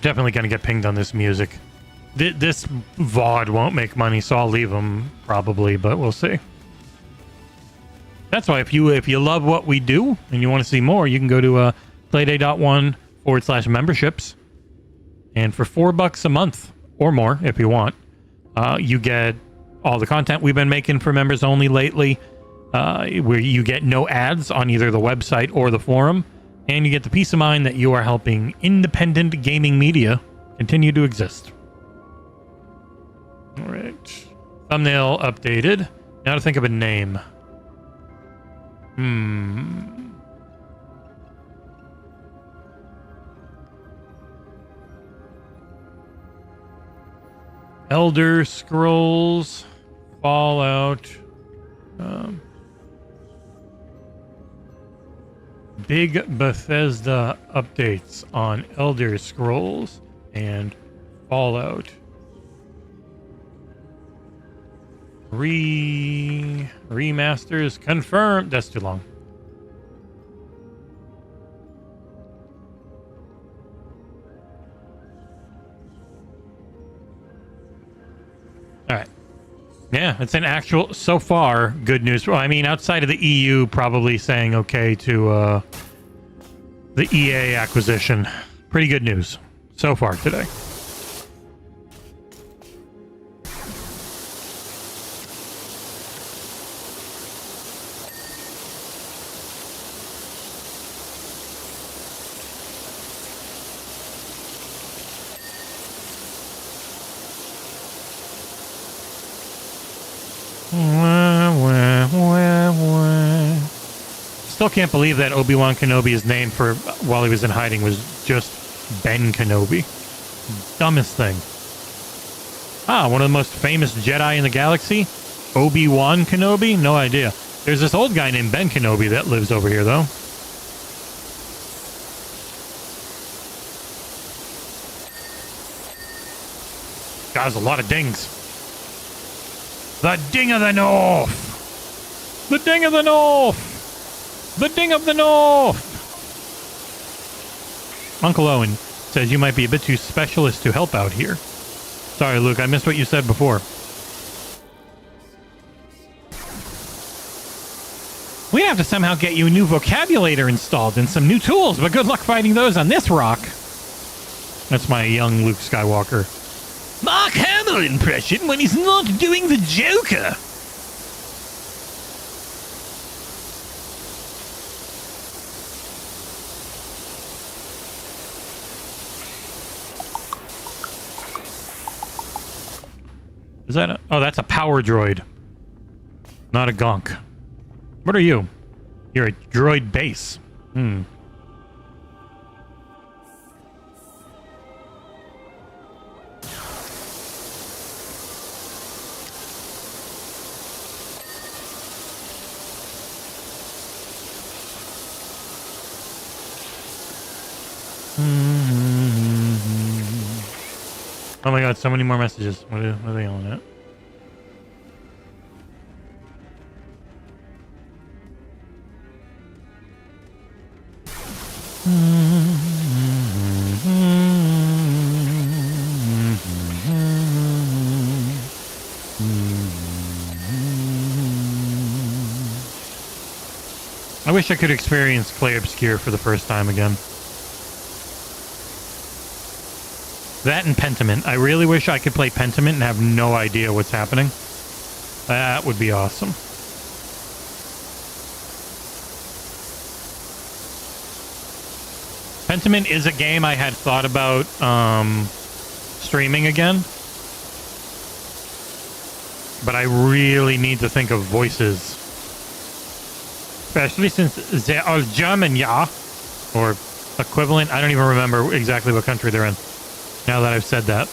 Definitely gonna get pinged on this music. This VOD won't make money, so I'll leave them probably, but we'll see. That's why if you love what we do and you want to see more, you can go to playday.1/memberships, and for $4 a month or more, if you want, you get all the content we've been making for members only lately, where you get no ads on either the website or the forum, and you get the peace of mind that you are helping independent gaming media continue to exist. All right, thumbnail updated. Now to think of a name. Elder Scrolls, Fallout, big Bethesda updates on Elder Scrolls and Fallout. Remasters confirmed. That's too long. All right. Yeah, it's an actual, so far, good news. Well, I mean, outside of the EU probably saying okay to the EA acquisition. Pretty good news so far today. Still can't believe that Obi-Wan Kenobi's name for while he was in hiding was just Ben Kenobi. Dumbest thing. Ah, one of the most famous Jedi in the galaxy? Obi-Wan Kenobi? No idea. There's this old guy named Ben Kenobi that lives over here, though. God, there's a lot of dings. The Ding of the North! The Ding of the North! The Ding of the North! Uncle Owen says you might be a bit too specialist to help out here. Sorry, Luke, I missed what you said before. We have to somehow get you a new vocabulator installed and some new tools, but good luck finding those on this rock. That's my young Luke Skywalker. Mark Hamill impression when he's not doing the Joker. Is that a... Oh, that's a power droid. Not a gonk. What are you? You're a droid base. Hmm. Oh my god, so many more messages. What are they yelling at? I wish I could experience Clay Obscure for the first time again. That and Pentiment. I really wish I could play Pentiment and have no idea what's happening. That would be awesome. Pentiment is a game I had thought about streaming again. But I really need to think of voices. Especially since they are German, yeah. Or equivalent. I don't even remember exactly what country they're in. Now that I've said that.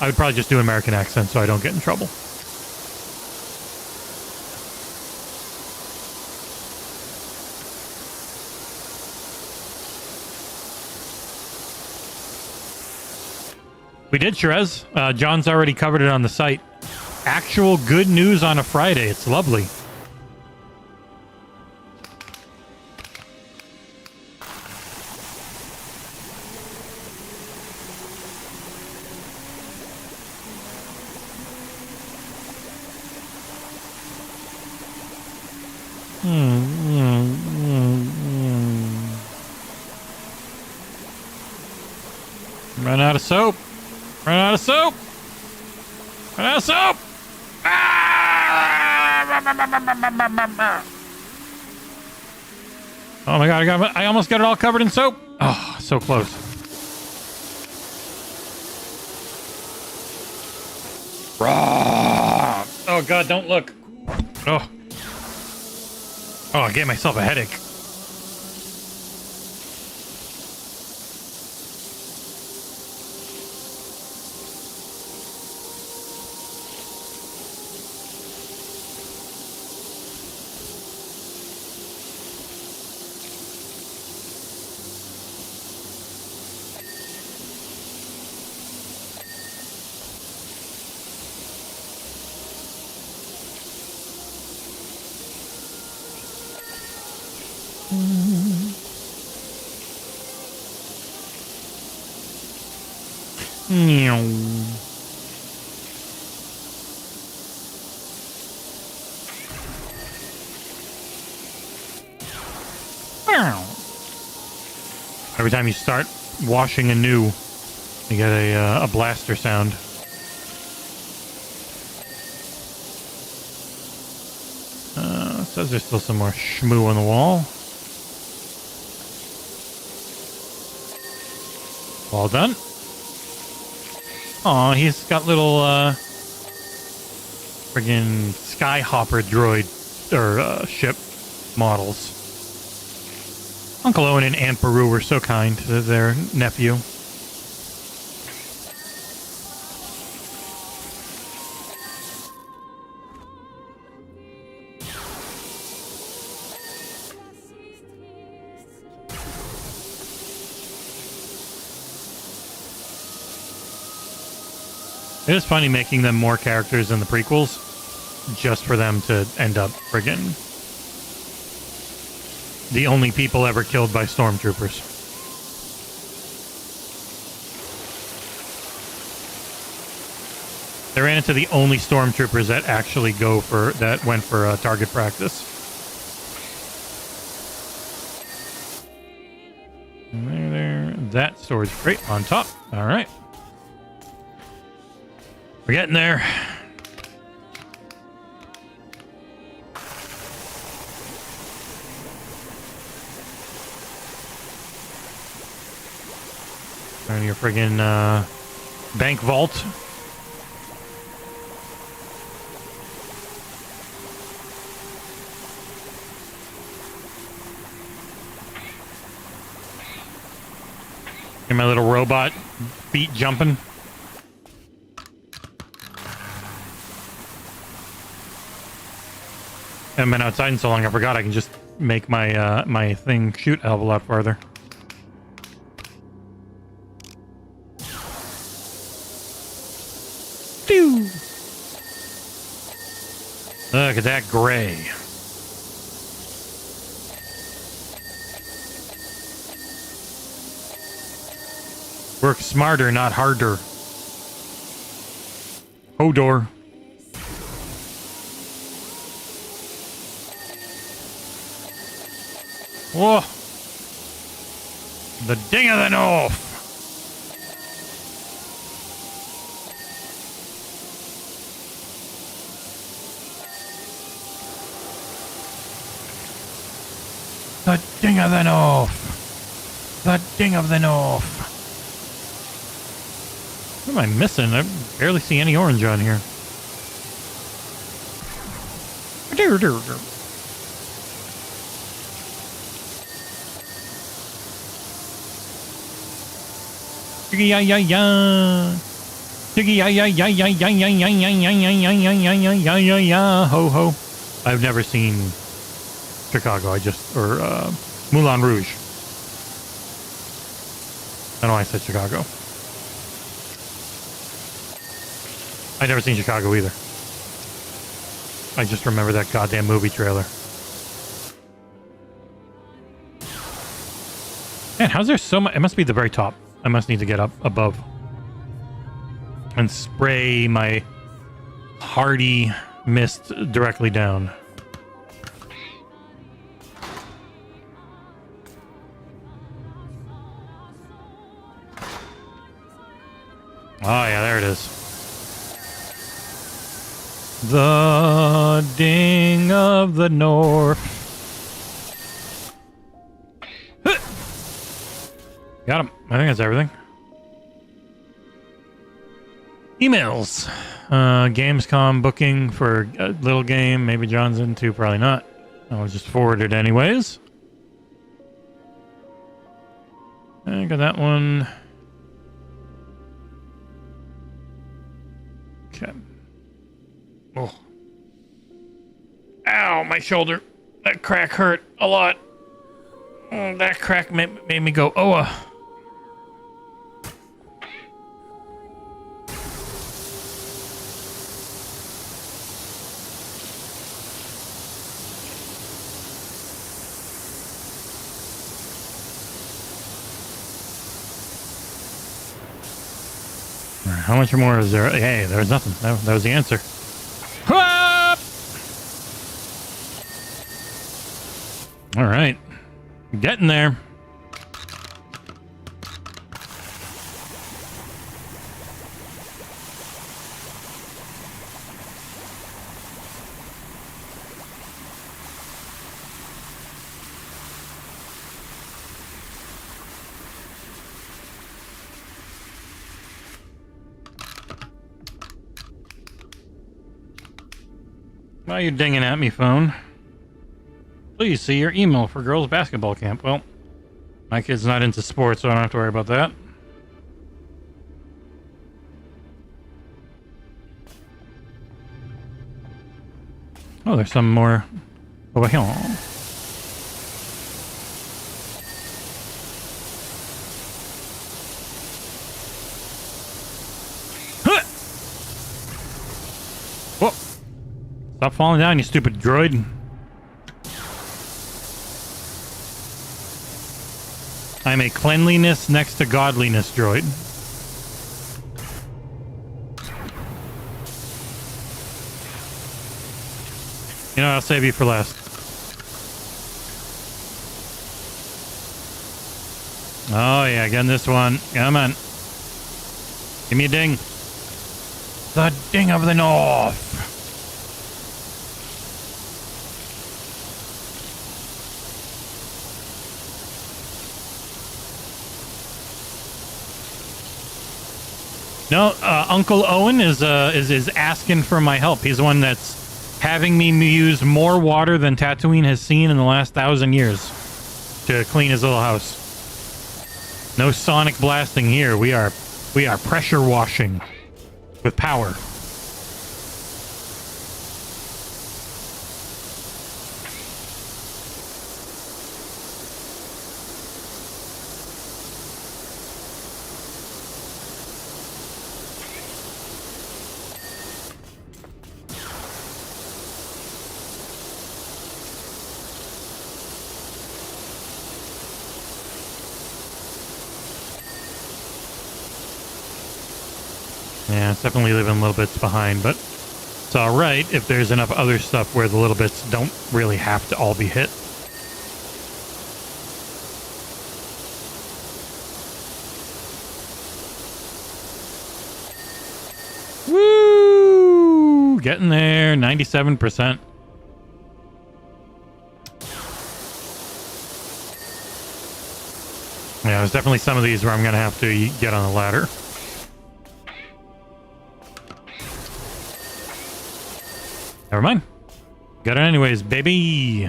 I would probably just do an American accent so I don't get in trouble. We did, Shrez. John's already covered it on the site. Actual good news on a Friday. It's lovely. Run out of soap. Run out of soap. Run out of soap. Ah! Oh my god, I almost got it all covered in soap. Oh, so close. Raw. Oh god, don't look. Oh. Oh, I gave myself a headache. Every time you start washing anew, you get a blaster sound. Says there's still some more shmoo on the wall. All done. Aw, he's got little friggin' Skyhopper droid or ship models. Uncle Owen and Aunt Beru were so kind to their nephew. It is funny making them more characters in the prequels, just for them to end up friggin' the only people ever killed by stormtroopers. They ran into the only stormtroopers that actually went for target practice. There. That storage crate on top. All right. We're getting there. And your friggin' bank vault. Get my little robot feet jumping. I haven't been outside in so long, I forgot I can just make my my thing shoot a hell of a lot farther. Phew. Look at that gray. Work smarter, not harder. Hodor. Whoa. The ding of the North. The ding of the North. The ding of the North. What am I missing? I barely see any orange on here. Ho ho. I've never seen Chicago. Moulin Rouge. I know I said Chicago. I've never seen Chicago either. I just remember that goddamn movie trailer. Man, how's there so much? It must be the very top. I must need to get up above and spray my hardy mist directly down. Oh yeah, there it is. The ding of the North. Got him. I think that's everything. Emails. Gamescom booking for a little game. Maybe John's into, probably not. I'll just forward it anyways. I got that one. Okay. Oh. Ow, my shoulder. That crack hurt a lot. Oh, that crack made me go, oh. How much more is there? Hey, there was nothing. That was the answer. All right. Getting there. Why are you dinging at me, phone? Please see your email for girls' basketball camp. Well, my kid's not into sports, so I don't have to worry about that. Oh, there's some more over here. Whoa! Stop falling down, you stupid droid. I'm a cleanliness next to godliness droid. You know, I'll save you for last. Oh yeah, getting this one. Come on. Give me a ding. The ding of the north. No, Uncle Owen is asking for my help. He's the one that's having me use more water than Tatooine has seen in the last 1,000 years to clean his little house. No sonic blasting here. We are pressure washing with power. Yeah, it's definitely leaving little bits behind, but it's alright if there's enough other stuff where the little bits don't really have to all be hit. Woo! Getting there, 97%. Yeah, there's definitely some of these where I'm going to have to get on the ladder. Never mind. Got it anyways, baby.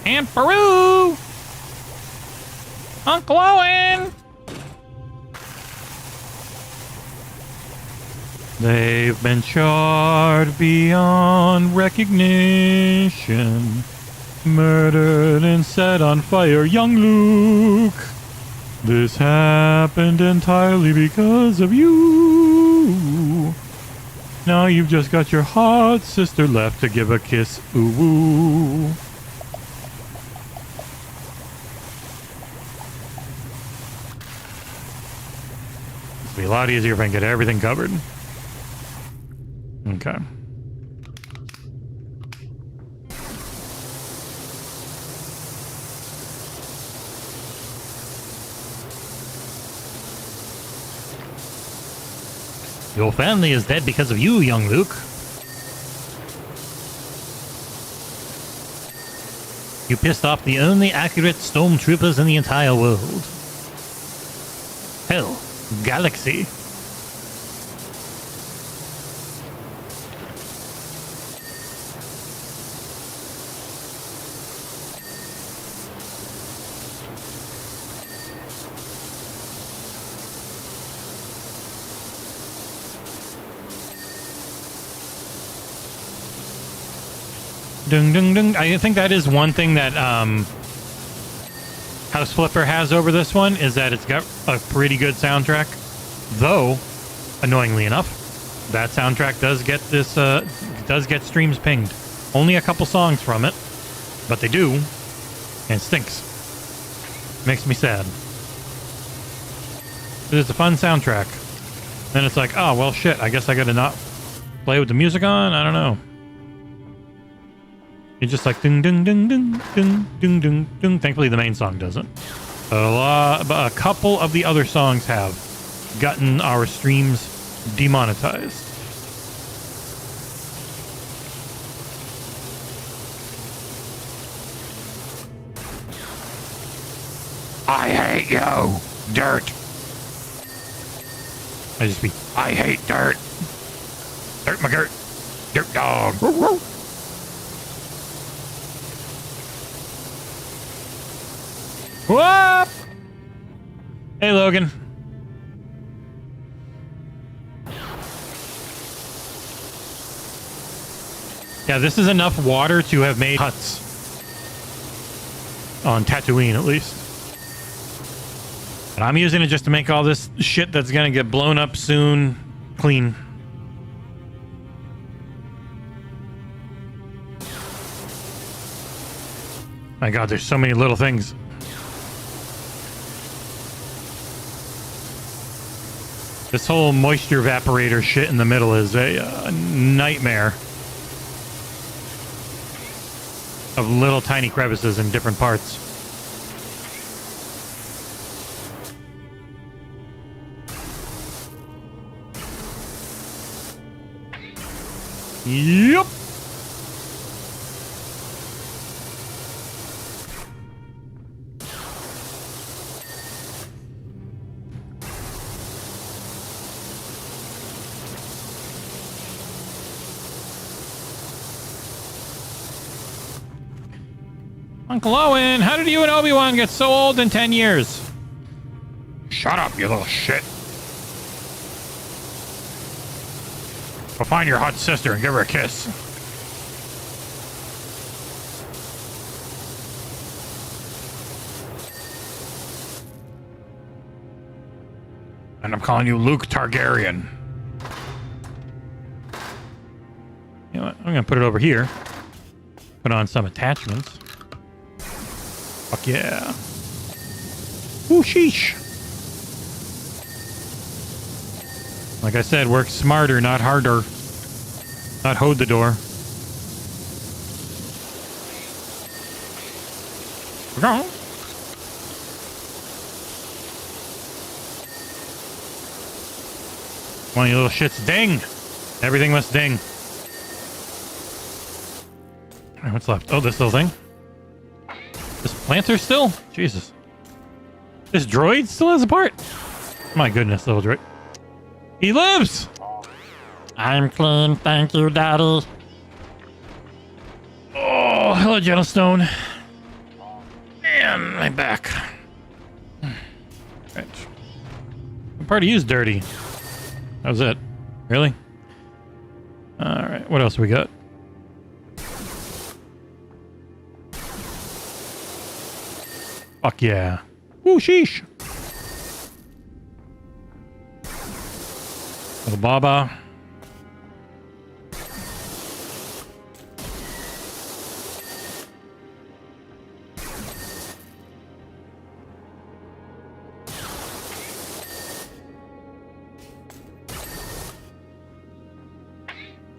And Peru! Uncle Owen! They've been charred beyond recognition, murdered and set on fire, young Luke. This happened entirely because of you. Now you've just got your hot sister left to give a kiss. Ooh woo. It'll be a lot easier if I can get everything covered. Okay. Your family is dead because of you, young Luke. You pissed off the only accurate stormtroopers in the entire world. Hell, galaxy. Dung, dung, dung. I think that is one thing that House Flipper has over this one, is that it's got a pretty good soundtrack. Though, annoyingly enough, that soundtrack does get streams pinged. Only a couple songs from it, but they do, and it stinks. Makes me sad. It's a fun soundtrack. Then it's like, oh well, shit. I guess I gotta not play with the music on. I don't know. You're just like ding ding ding ding ding ding ding ding. Thankfully, the main song doesn't. But a couple of the other songs have gotten our streams demonetized. I hate you, dirt. I just be, I hate dirt. Dirt McGirt. Dirt dog. Whoop! Hey, Logan. Yeah, this is enough water to have made huts. On Tatooine, at least. And I'm using it just to make all this shit that's gonna get blown up soon clean. My God, there's so many little things. This whole moisture evaporator shit in the middle is a nightmare of little tiny crevices in different parts. Yep. Uncle Owen, how did you and Obi-Wan get so old in 10 years? Shut up, you little shit. Go find your hot sister and give her a kiss. And I'm calling you Luke Targaryen. You know what? I'm gonna put it over here. Put on some attachments. Fuck yeah. Ooh, sheesh. Like I said, work smarter, not harder. Not hold the door. Go. One of you little shits ding. Everything must ding. All right, what's left? Oh, this little thing. This planter still? Jesus. This droid still has a part? My goodness, little droid. He lives! I'm clean, thank you, Daddy. Oh, hello, Gentlestone. Man, my back. Right. What part of you is dirty? That was it. Really? Alright, what else we got? Fuck yeah. Woo, sheesh. Little Baba.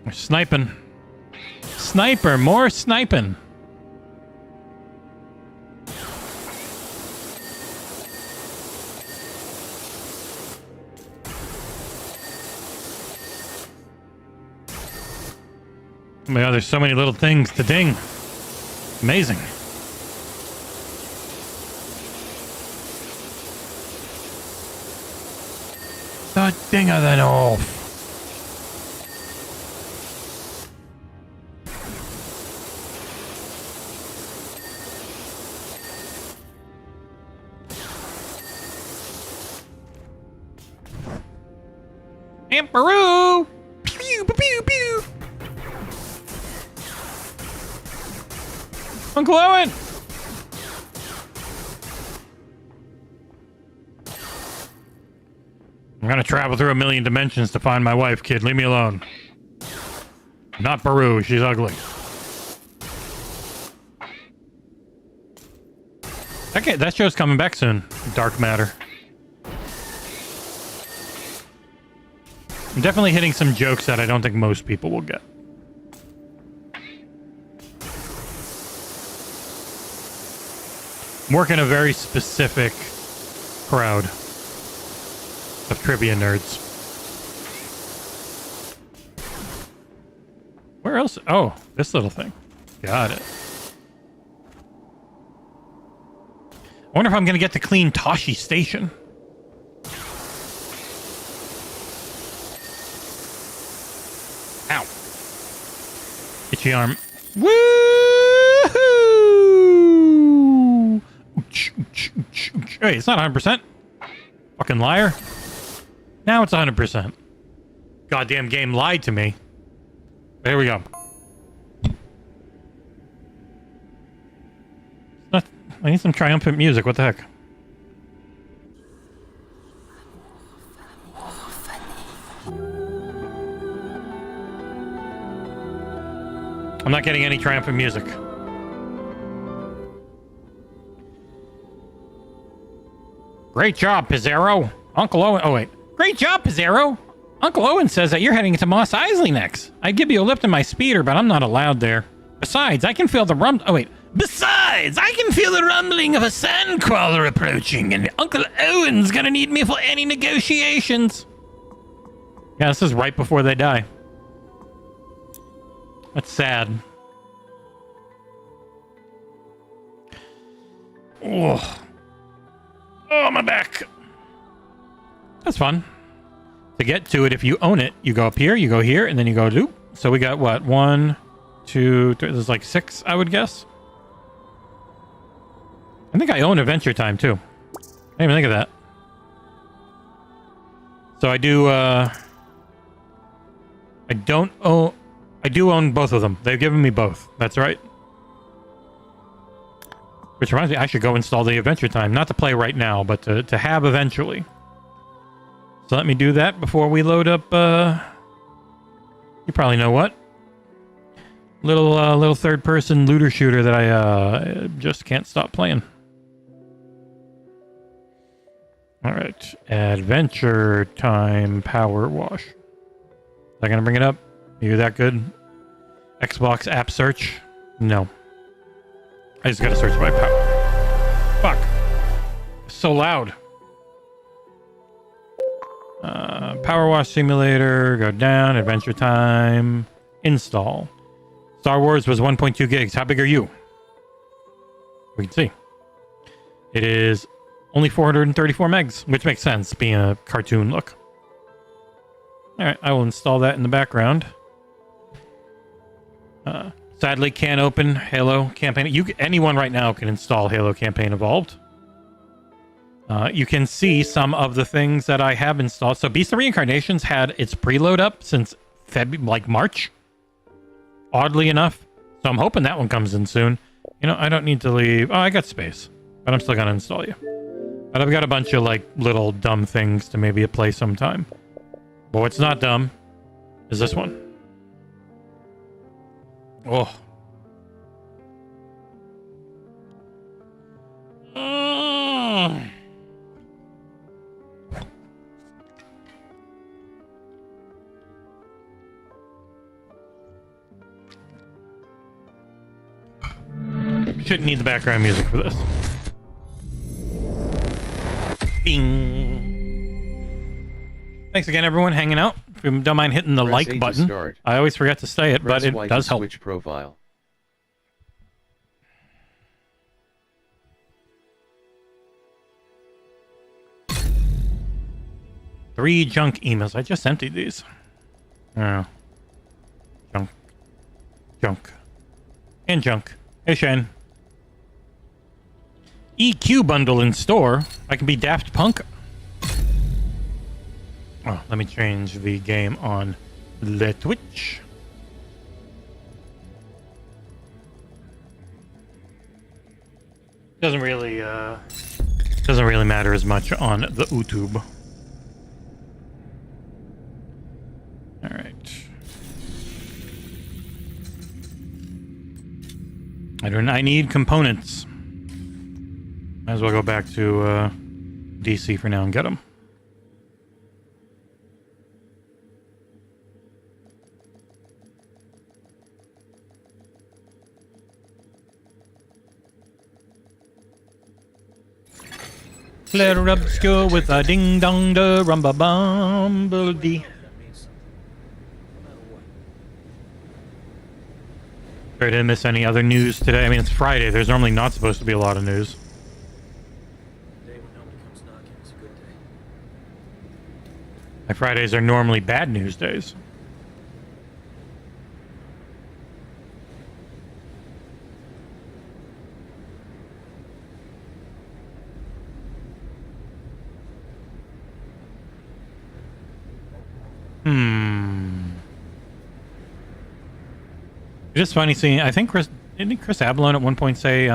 We're sniping. Sniper, more sniping. Oh my God, there's so many little things to ding. Amazing. The ding of the north. Emperor! Pew, pew, pew, pew. Uncle Owen! I'm gonna travel through a million dimensions to find my wife, kid. Leave me alone. Not Baru, she's ugly. Okay, that show's coming back soon. Dark Matter. I'm definitely hitting some jokes that I don't think most people will get. I'm working a very specific crowd of trivia nerds. Where else? Oh, this little thing. Got it. I wonder if I'm going to get to clean Toshi Station. Ow. Itchy arm. Woo! Hey, it's not 100%. Fucking liar. Now it's 100%. Goddamn game lied to me. But here we go. I need some triumphant music. What the heck? I'm not getting any triumphant music. Great job, Pizarro. Uncle Owen. Oh, wait. Great job, Pizarro. Uncle Owen says that you're heading to Mos Eisley next. I'd give you a lift in my speeder, but I'm not allowed there. Besides, I can feel the Besides, I can feel the rumbling of a sandcrawler approaching, and Uncle Owen's gonna need me for any negotiations. Yeah, this is right before they die. That's sad. Oh, my back. That's fun. To get to it, if you own it, you go up here, you go here, and then you go loop. So we got what? 1, 2, 3. There's like 6, I would guess. I think I own Adventure Time too. I didn't even think of that. So I do. I don't own. I do own both of them. They've given me both. That's right. Which reminds me, I should go install the Adventure Time. Not to play right now, but to have eventually. So let me do that before we load up, you probably know what. Little third-person looter shooter that I just can't stop playing. Alright, Adventure Time Power Wash. Is that gonna bring it up? You that good? Xbox app search? No. I just gotta search by power. Fuck. It's so loud. Power Wash Simulator, go down, Adventure Time, install. Star Wars was 1.2 gigs. How big are you? We can see. It is only 434 megs, which makes sense, being a cartoon look. Alright, I will install that in the background. Sadly, can't open Halo Campaign. Anyone right now can install Halo Campaign Evolved. You can see some of the things that I have installed. So Beast of Reincarnations had its preload up since March. Oddly enough. So I'm hoping that one comes in soon. You know, I don't need to leave. Oh, I got space. But I'm still going to install you. But I've got a bunch of, like, little dumb things to maybe play sometime. But what's not dumb is this one. Oh. Shouldn't need the background music for this. Bing. Thanks again, everyone, hanging out. If you don't mind hitting the Press like A to button. start. I always forget to say it, Press but Y it to does help. switch profile. Three junk emails. I just emptied these. Oh. Junk. Junk. And junk. Hey, Shane. EQ bundle in store. I can be Daft Punk. Oh, let me change the game on the Twitch. Doesn't really matter as much on the YouTube. All right. I need components. Might as well go back to DC for now and get them. Let her up go with a ding dong da rumba bumblebee. Sorry, didn't miss any other news today. I mean, it's Friday. There's normally not supposed to be a lot of news. My Fridays are normally bad news days. It's just funny seeing. I think didn't Chris Abalone at one point say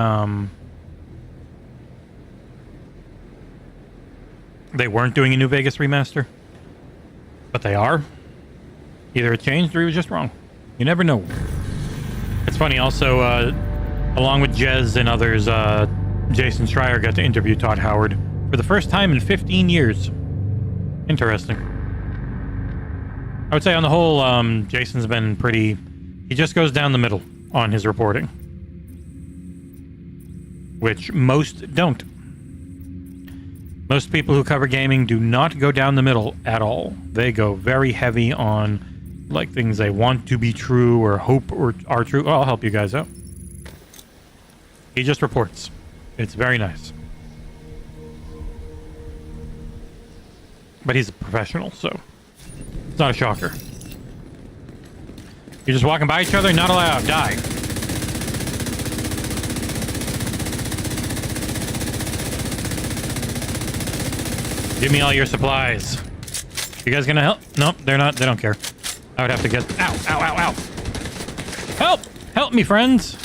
they weren't doing a New Vegas remaster, but they are. Either it changed or he was just wrong. You never know. It's funny. Also, along with Jez and others, Jason Schreier got to interview Todd Howard for for the first time in 15 years. Interesting. I would say on the whole, Jason's been pretty... He just goes down the middle on his reporting. Which most don't. Most people who cover gaming do not go down the middle at all. They go very heavy on like things they want to be true or hope or are true. Oh, I'll help you guys out. He just reports. It's very nice. But he's a professional, so it's not a shocker. You're just walking by each other, not allowed. Die. Give me all your supplies. You guys gonna help? Nope, they're not. They don't care. I would have to get... Ow, ow, ow, ow. Help! Help me, friends.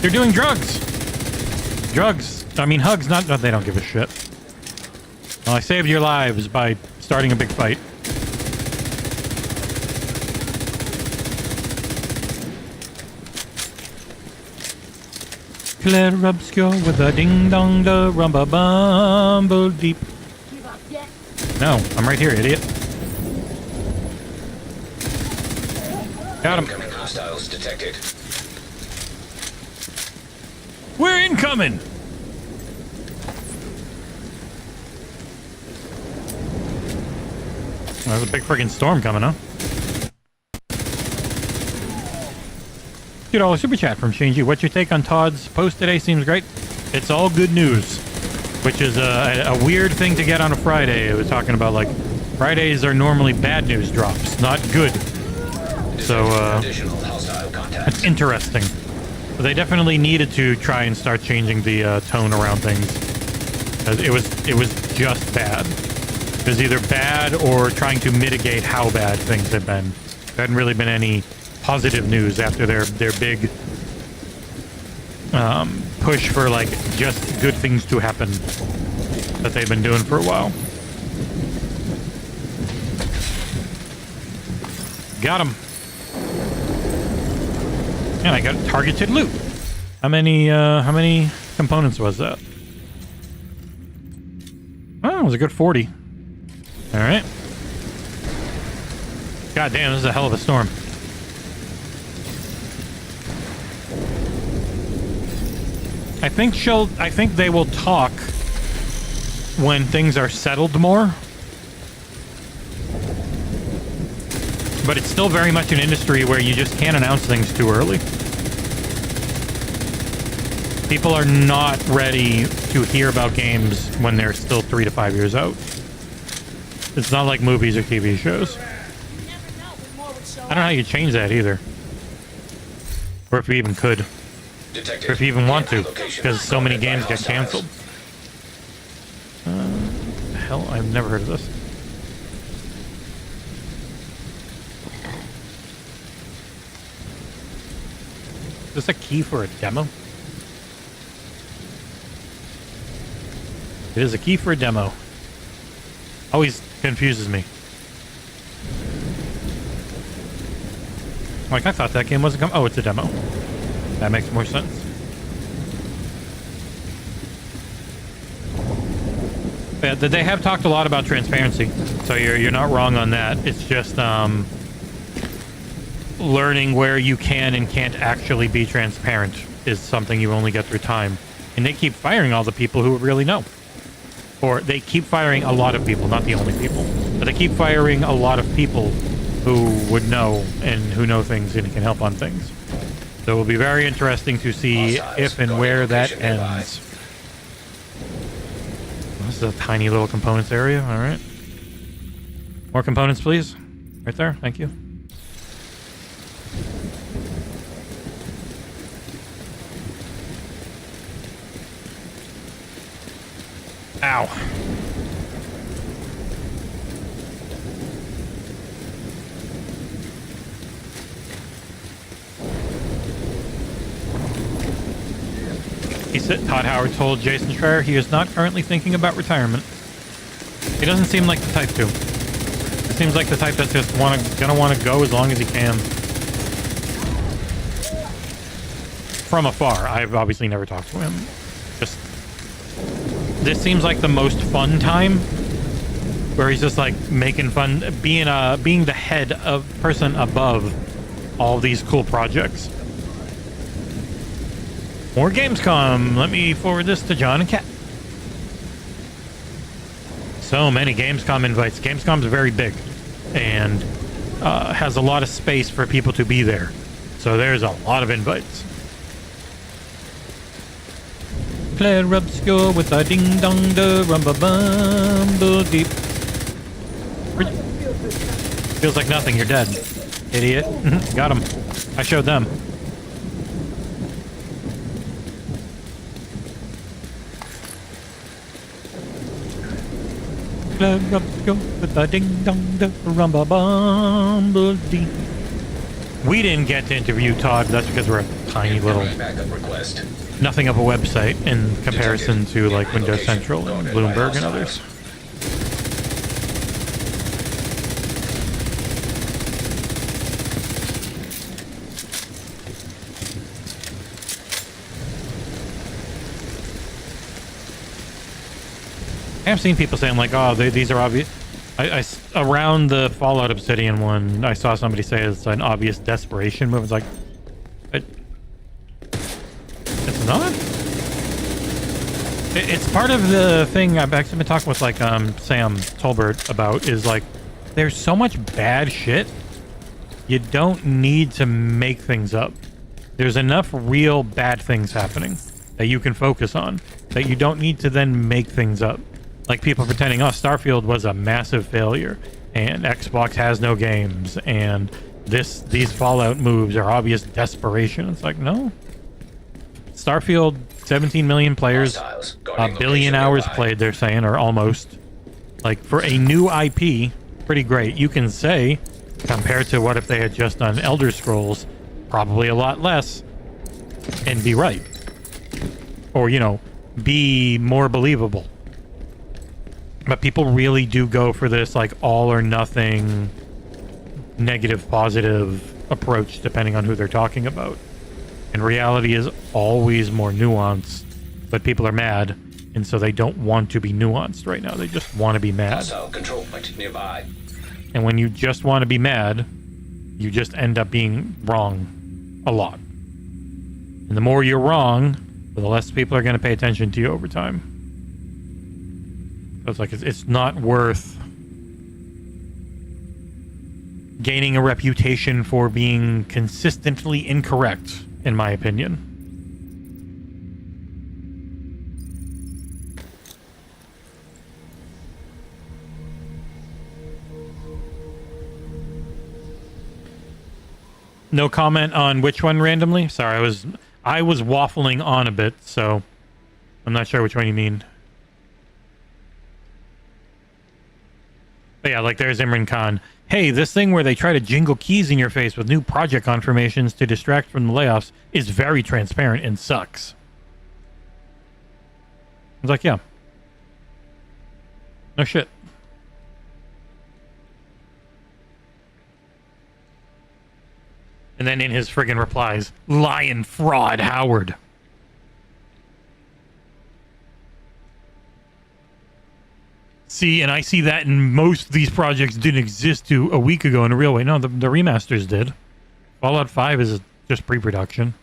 They're doing drugs. Drugs. I mean, hugs, not... They don't give a shit. Well, I saved your lives by starting a big fight. Clear obscure with a ding dong da rumba bumble deep. No, I'm right here, idiot. Got him. Incoming hostiles detected. We're incoming. There's a big friggin' storm coming, huh? $2 super chat from Shinji. What's your take on Todd's post today? Seems great. It's all good news, which is a weird thing to get on a Friday. It was talking about like Fridays are normally bad news drops, not good. So it's interesting. But they definitely needed to try and start changing the tone around things. It was just bad. It was either bad or trying to mitigate how bad things have been. There hadn't really been any positive news after their big push for like just good things to happen that they've been doing for a while. Got him. And I got targeted loot. How many components was that? Oh, it was a good 40. All right. God damn, this is a hell of a storm. I think they will talk when things are settled more. But it's still very much an industry where you just can't announce things too early. People are not ready to hear about games when they're still 3 to 5 years out. It's not like movies or TV shows. I don't know how you change that either. Or if you even could. Detected. Or if you even want to, because so many games get canceled. The hell? I've never heard of this. Is this a key for a demo? It is a key for a demo. Always confuses me. Like, I thought that game wasn't coming. Oh, it's a demo. That makes more sense. Yeah, they have talked a lot about transparency, so you're not wrong on that. It's just learning where you can and can't actually be transparent is something you only get through time. And they keep firing all the people who really know. Or they keep firing a lot of people, not the only people. But they keep firing a lot of people who would know and who know things and can help on things. So it will be very interesting to see if and where that ends. This is a tiny little components area. All right. More components, please. Right there. Thank you. Ow. He said, Todd Howard told Jason Schreier he is not currently thinking about retirement. He doesn't seem like the type to. He seems like the type that's just gonna want to go as long as he can. from afar. I've obviously never talked to him. Just this seems like the most fun time, where he's just like making fun, being the head of person above all these cool projects. More Gamescom. Let me forward this to John and Kat. So many Gamescom invites. Gamescom's very big and has a lot of space for people to be there. So there's a lot of invites. Player obscure with a ding dong da rumba bumble deep. Feels like nothing. You're dead, idiot. Got him. I showed them. We didn't get to interview Todd. That's because we're a tiny little, nothing of a website in comparison to like Windows Central and Bloomberg and others. I've seen people saying like, "Oh, these are obvious." Around the Fallout Obsidian one, I saw somebody say it's an obvious desperation move. It's like, it's not. It's part of the thing I've actually been talking with like Sam Tolbert about. Is like, there's so much bad shit. You don't need to make things up. There's enough real bad things happening that you can focus on, that you don't need to then make things up. Like people pretending, oh, Starfield was a massive failure and Xbox has no games and these Fallout moves are obvious desperation. It's like, no. Starfield, 17 million players, a billion hours played, they're saying, or almost. Like, for a new IP, pretty great. You can say, compared to what if they had just done Elder Scrolls, probably a lot less, and be right. Or, you know, be more believable. But people really do go for this like all or nothing, negative, positive approach depending on who they're talking about. And reality is always more nuanced, but people are mad, and so they don't want to be nuanced right now. They just want to be mad. Control point nearby. And when you just want to be mad, you just end up being wrong a lot. And the more you're wrong, the less people are going to pay attention to you over time. So it's like it's not worth gaining a reputation for being consistently incorrect, in my opinion. No comment on which one randomly? Sorry, I was waffling on a bit, so I'm not sure which one you mean. But yeah, like there's Imran Khan. Hey, this thing where they try to jingle keys in your face with new project confirmations to distract from the layoffs is very transparent and sucks. I was like, yeah. No shit. And then in his friggin' replies, lying fraud Howard. See, and I see that in most of these projects didn't exist to a week ago in a real way. No, the remasters did. Fallout 5 is just pre-production.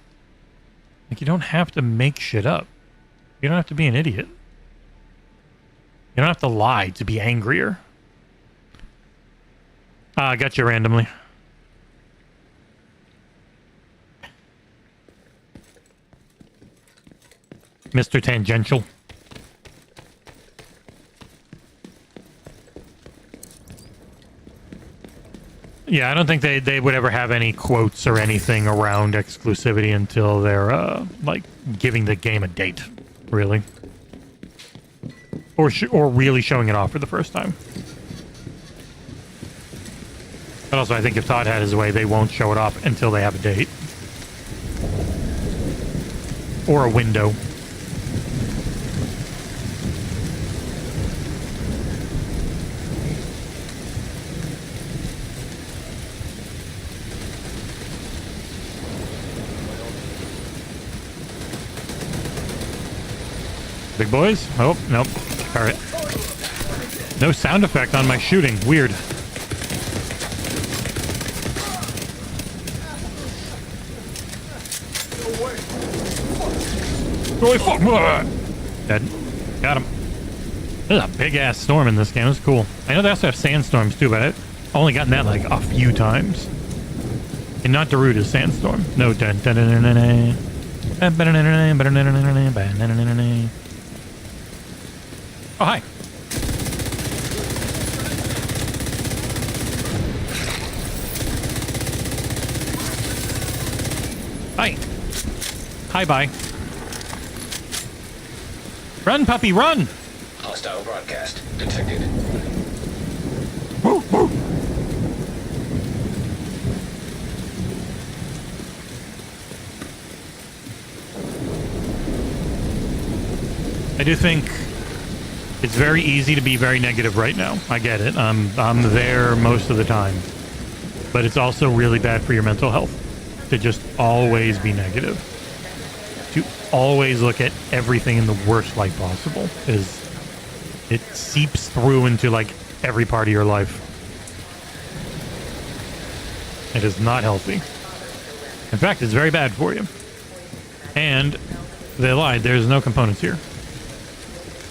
Like, you don't have to make shit up. You don't have to be an idiot. You don't have to lie to be angrier. I got you randomly. Mr. Tangential. Yeah, I don't think they would ever have any quotes or anything around exclusivity until they're like giving the game a date, really, or really showing it off for the first time. But also, I think if Todd had his way, they won't show it off until they have a date or a window. Big boys? Oh, nope. All right. No sound effect on my shooting. Weird. Holy fuck! Dead. Got him. There's a big-ass storm in this game. It's cool. I know they also have sandstorms, too, but I've only gotten that, like, a few times. And not Daruda's sandstorm. No. Oh, hi. Hi. Hi, bye. Run, puppy, run! Hostile broadcast detected. Woo, woo. I do think it's very easy to be very negative right now. I get it. I'm there most of the time. But it's also really bad for your mental health to just always be negative. To always look at everything in the worst light possible, is it seeps through into like every part of your life. It is not healthy. In fact, it's very bad for you. And they lied. There's no components here.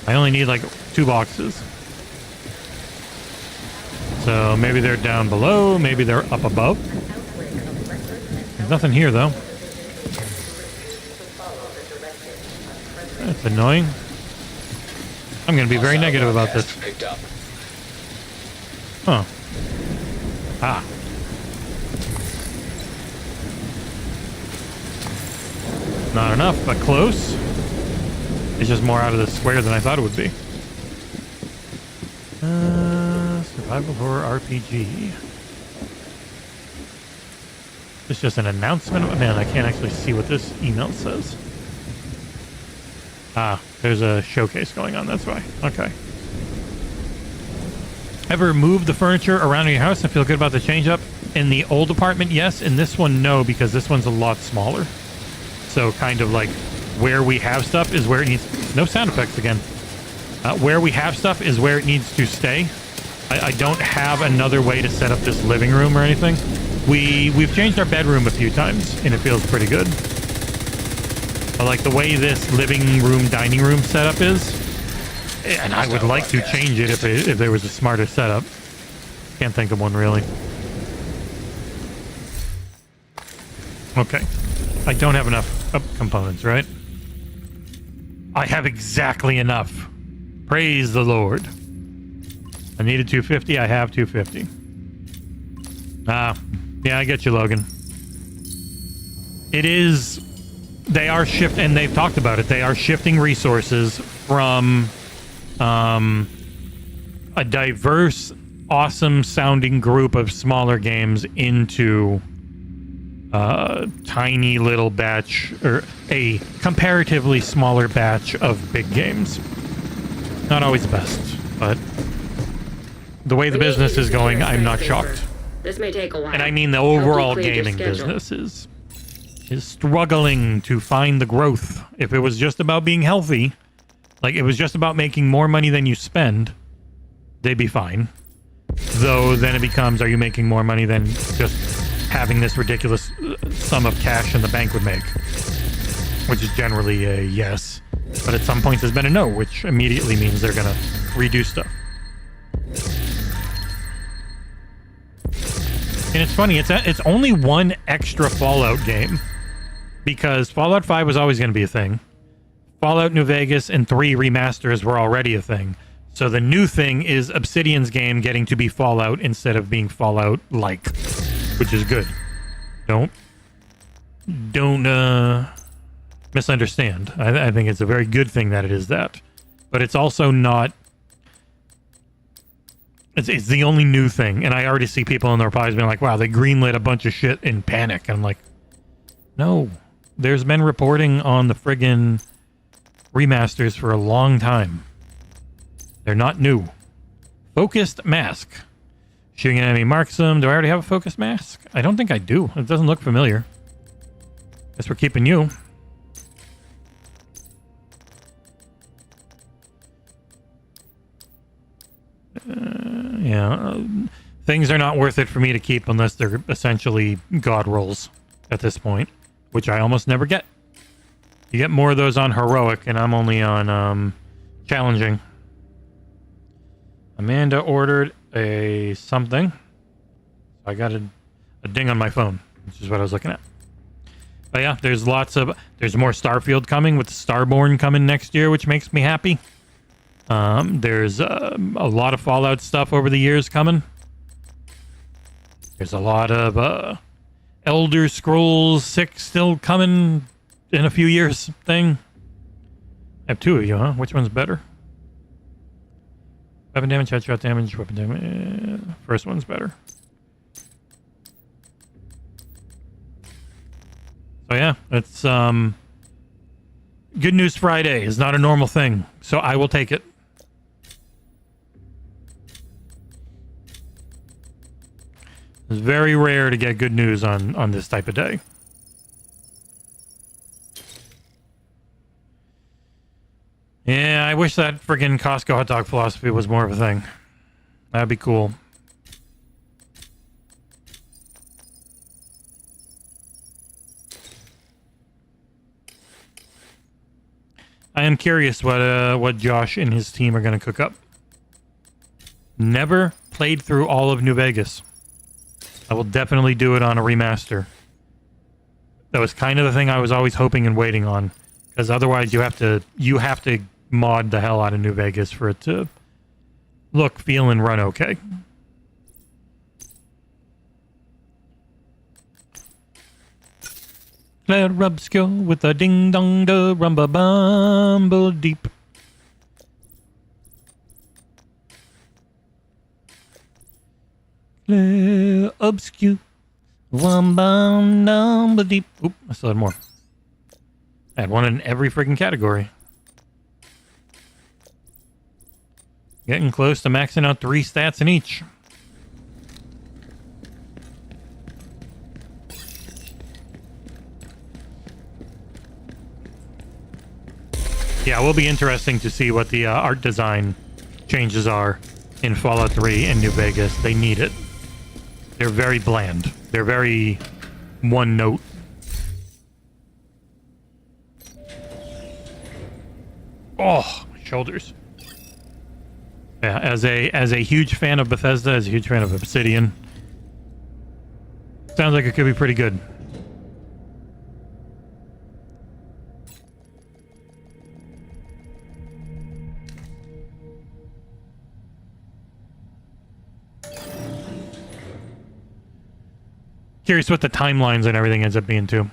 I only need like 2 boxes. So maybe they're down below, maybe they're up above. There's nothing here though. That's annoying. I'm going to be very negative about this. Huh. Ah. Not enough, but close. It's just more out of the square than I thought it would be. Survival horror RPG. It's just an announcement. Oh, man, I can't actually see what this email says. Ah, there's a showcase going on, that's why. Okay. Ever move the furniture around in your house and feel good about the change up? In the old apartment, yes. In this one, no, because this one's a lot smaller. So kind of like where we have stuff is where it needs... No sound effects again. Where we have stuff is where it needs to stay. I don't have another way to set up this living room or anything. We've changed our bedroom a few times, and it feels pretty good. But like the way this living room, dining room setup is, and I would like to change it if there was a smarter setup. Can't think of one really. Okay. I don't have enough components, right? I have exactly enough. Praise the Lord. I needed 250. I have 250. Yeah, I get you, Logan. It is... They are shifting, and they've talked about it. They are shifting resources from a diverse, awesome-sounding group of smaller games into tiny little batch, or a comparatively smaller batch of big games. Not always the best, but the way the business is going, I'm not shocked. This may take a while. And I mean the overall gaming business is struggling to find the growth. If it was just about being healthy, like it was just about making more money than you spend, they'd be fine. Though then it becomes, are you making more money than just having this ridiculous sum of cash in the bank would make? Which is generally a yes. But at some point there's been a no, which immediately means they're gonna redo stuff. And it's funny, it's only one extra Fallout game. Because Fallout 5 was always going to be a thing. Fallout New Vegas and 3 remasters were already a thing. So the new thing is Obsidian's game getting to be Fallout instead of being Fallout-like. Which is good. Don't misunderstand. I think it's a very good thing that it is that. But it's also not... It's the only new thing. And I already see people in their replies being like, wow, they greenlit a bunch of shit in panic. And I'm like, no. There's been reporting on the friggin' remasters for a long time. They're not new. Focused mask. Shooting an enemy marks them. Do I already have a focused mask? I don't think I do. It doesn't look familiar. Guess we're keeping you. Things are not worth it for me to keep unless they're essentially god rolls at this point, which I almost never get. You get more of those on heroic, and I'm only on challenging. Amanda ordered a something. I got a ding on my phone, which is what I was looking at. But yeah, there's more Starfield coming, with Starborn coming next year, which makes me happy. There's a lot of Fallout stuff over the years coming. There's a lot of Elder Scrolls 6 still coming in a few years thing. I have two of you, huh? Which one's better? Weapon damage, headshot damage, weapon damage. First one's better. So yeah, it's Good News Friday is not a normal thing, so I will take it. It's very rare to get good news on this type of day. Yeah, I wish that friggin' Costco hot dog philosophy was more of a thing. That'd be cool. I am curious what Josh and his team are going to cook up. Never played through all of New Vegas. I will definitely do it on a remaster. That was kind of the thing I was always hoping and waiting on, because otherwise you have to mod the hell out of New Vegas for it to look, feel, and run okay. Let rubs go with a ding dong da rumba bumble deep. Obscure. One bum number deep. Oop, I still had more. I had one in every freaking category. Getting close to maxing out 3 stats in each. Yeah, it will be interesting to see what the art design changes are in Fallout 3 and New Vegas. They need it. They're very bland. They're very one note. Oh, my shoulders. Yeah, as a huge fan of Bethesda, as a huge fan of Obsidian, sounds like it could be pretty good. Curious what the timelines and everything ends up being too.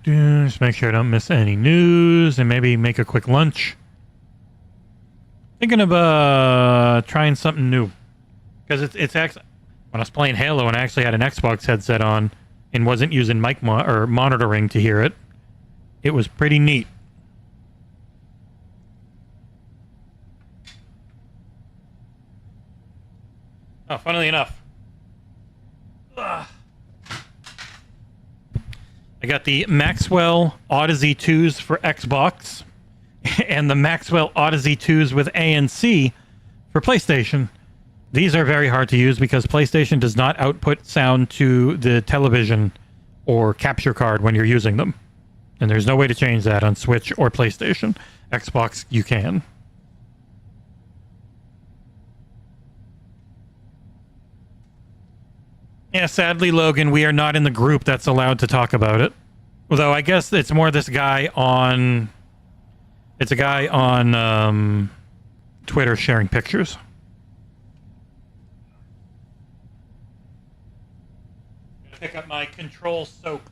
Just make sure I don't miss any news, and maybe make a quick lunch. Thinking of trying something new, because it's actually, when I was playing Halo and I actually had an Xbox headset on and wasn't using mic or monitoring to hear it, it was pretty neat. Oh, funnily enough, I got the Maxwell Odyssey 2s for Xbox and the Maxwell Odyssey 2s with ANC for PlayStation. These are very hard to use because PlayStation does not output sound to the television or capture card when you're using them. And there's no way to change that on Switch or PlayStation. Xbox, you can. Yeah, sadly, Logan, we are not in the group that's allowed to talk about it. Although I guess it's more this guy on... It's a guy on Twitter sharing pictures. I'm gonna pick up my Control soap.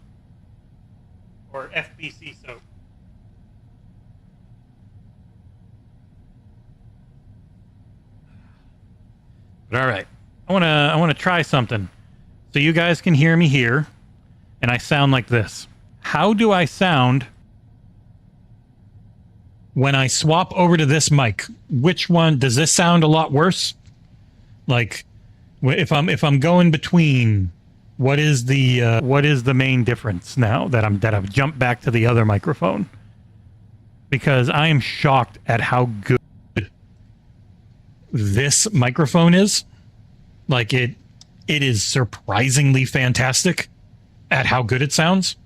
Or FBC soap. But all right. I want to try something. So you guys can hear me here, and I sound like this. How do I sound when I swap over to this mic? Which one does this sound a lot worse? Like if I'm going between what is the main difference now that I've jumped back to the other microphone? Because I am shocked at how good this microphone is. Like it is surprisingly fantastic at how good it sounds.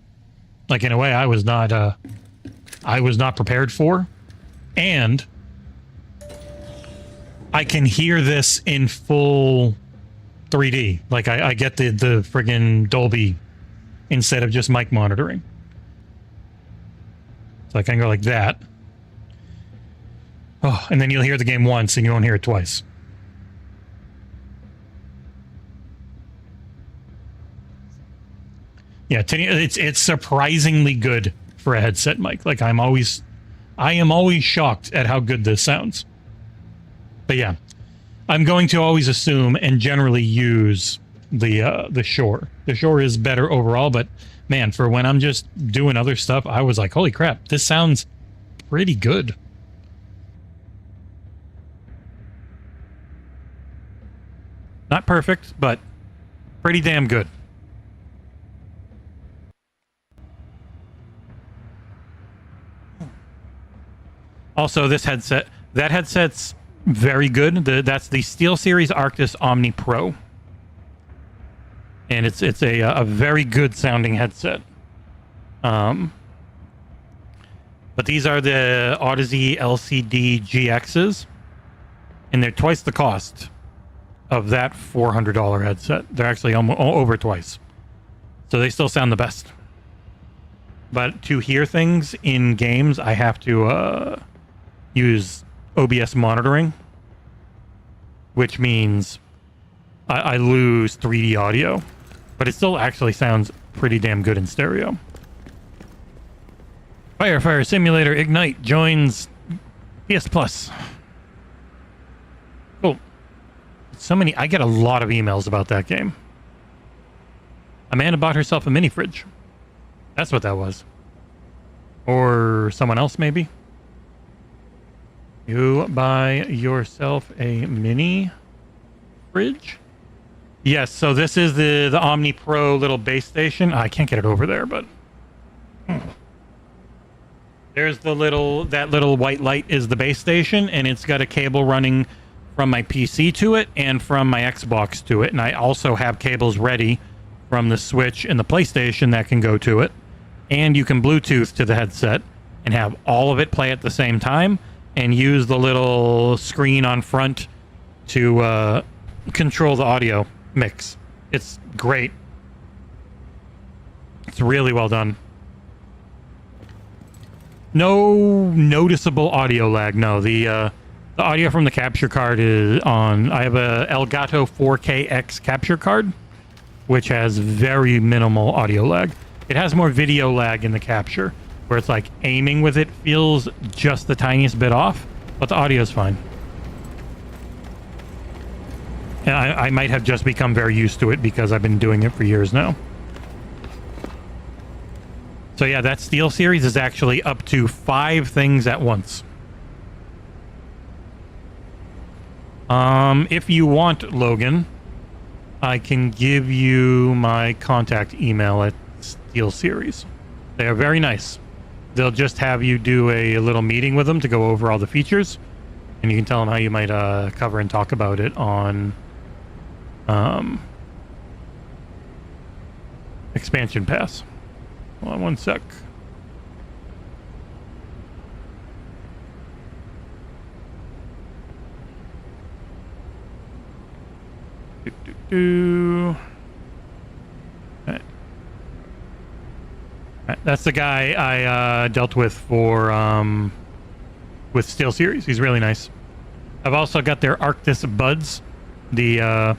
Like in a way I was not prepared for. And I can hear this in full 3D. Like I get the friggin' Dolby instead of just mic monitoring. So I can go like that. Oh, and then you'll hear the game once and you won't hear it twice. Yeah, it's surprisingly good for a headset mic. Like I am always shocked at how good this sounds. But yeah, I'm going to always assume and generally use the Shure. The Shure is better overall, but man, for when I'm just doing other stuff, I was like, holy crap, this sounds pretty good. Not perfect, but pretty damn good. Also, that headset's very good. That's the SteelSeries Arctis Omni Pro. And it's a very good sounding headset. But these are the Odyssey LCD GXs, and they're twice the cost of that $400 headset. They're actually almost over twice. So they still sound the best. But to hear things in games, I have to use OBS monitoring, which means I lose 3D audio, but it still actually sounds pretty damn good in stereo. Fire Simulator Ignite joins PS Plus. Cool. I get a lot of emails about that game. Amanda bought herself a mini fridge. That's what that was. Or someone else, maybe. You buy yourself a mini fridge? Yes, so this is the Omni Pro little base station. I can't get it over there, but... There's that little white light is the base station, and it's got a cable running from my PC to it and from my Xbox to it. And I also have cables ready from the Switch and the PlayStation that can go to it. And you can Bluetooth to the headset and have all of it play at the same time and use the little screen on front to control the audio mix. It's great. It's really well done. No noticeable audio lag. No, the audio from the capture card is on. I have a Elgato 4KX capture card, which has very minimal audio lag. It has more video lag in the capture, where it's like aiming with it feels just the tiniest bit off, but the audio is fine. And I might have just become very used to it because I've been doing it for years now. So yeah, that SteelSeries is actually up to 5 things at once. If you want, Logan, I can give you my contact email at SteelSeries. They are very nice. They'll just have you do a little meeting with them to go over all the features, and you can tell them how you might cover and talk about it on Expansion Pass. Hold on one sec. All right. That's the guy I dealt with for with SteelSeries. He's really nice. I've also got their Arctis Buds, the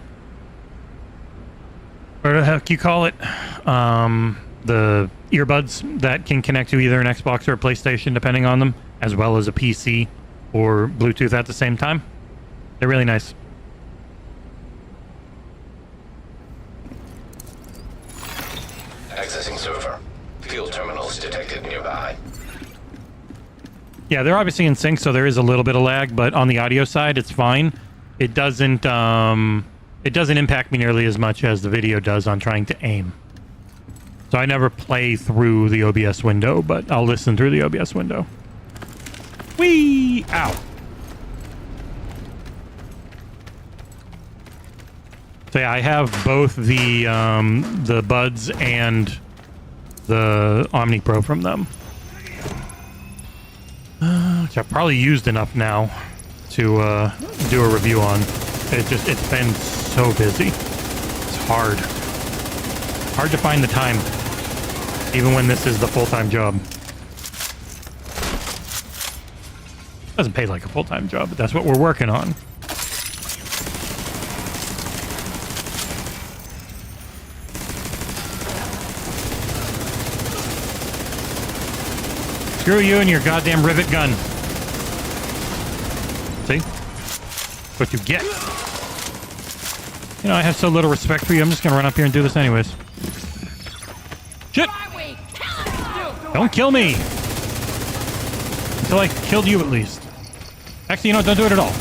what the heck you call it, the earbuds that can connect to either an Xbox or a PlayStation, depending on them, as well as a PC or Bluetooth at the same time. They're really nice. Accessing server. Field terminals detected nearby. Yeah, they're obviously in sync, so there is a little bit of lag, but on the audio side, it's fine. It doesn't it doesn't impact me nearly as much as the video does on trying to aim. So I never play through the OBS window, but I'll listen through the OBS window. Whee! Ow. So yeah, I have both the buds and the Omni Pro from them. Which I've probably used enough now to do a review on. It's been so busy. It's hard. Hard to find the time, even when this is the full-time job. Doesn't pay like a full-time job, but that's what we're working on. Screw you and your goddamn rivet gun. See? What you get. You know, I have so little respect for you, I'm just gonna run up here and do this anyways. Shit! Don't kill me! Until I killed you at least. Actually, you know what? Don't do it at all.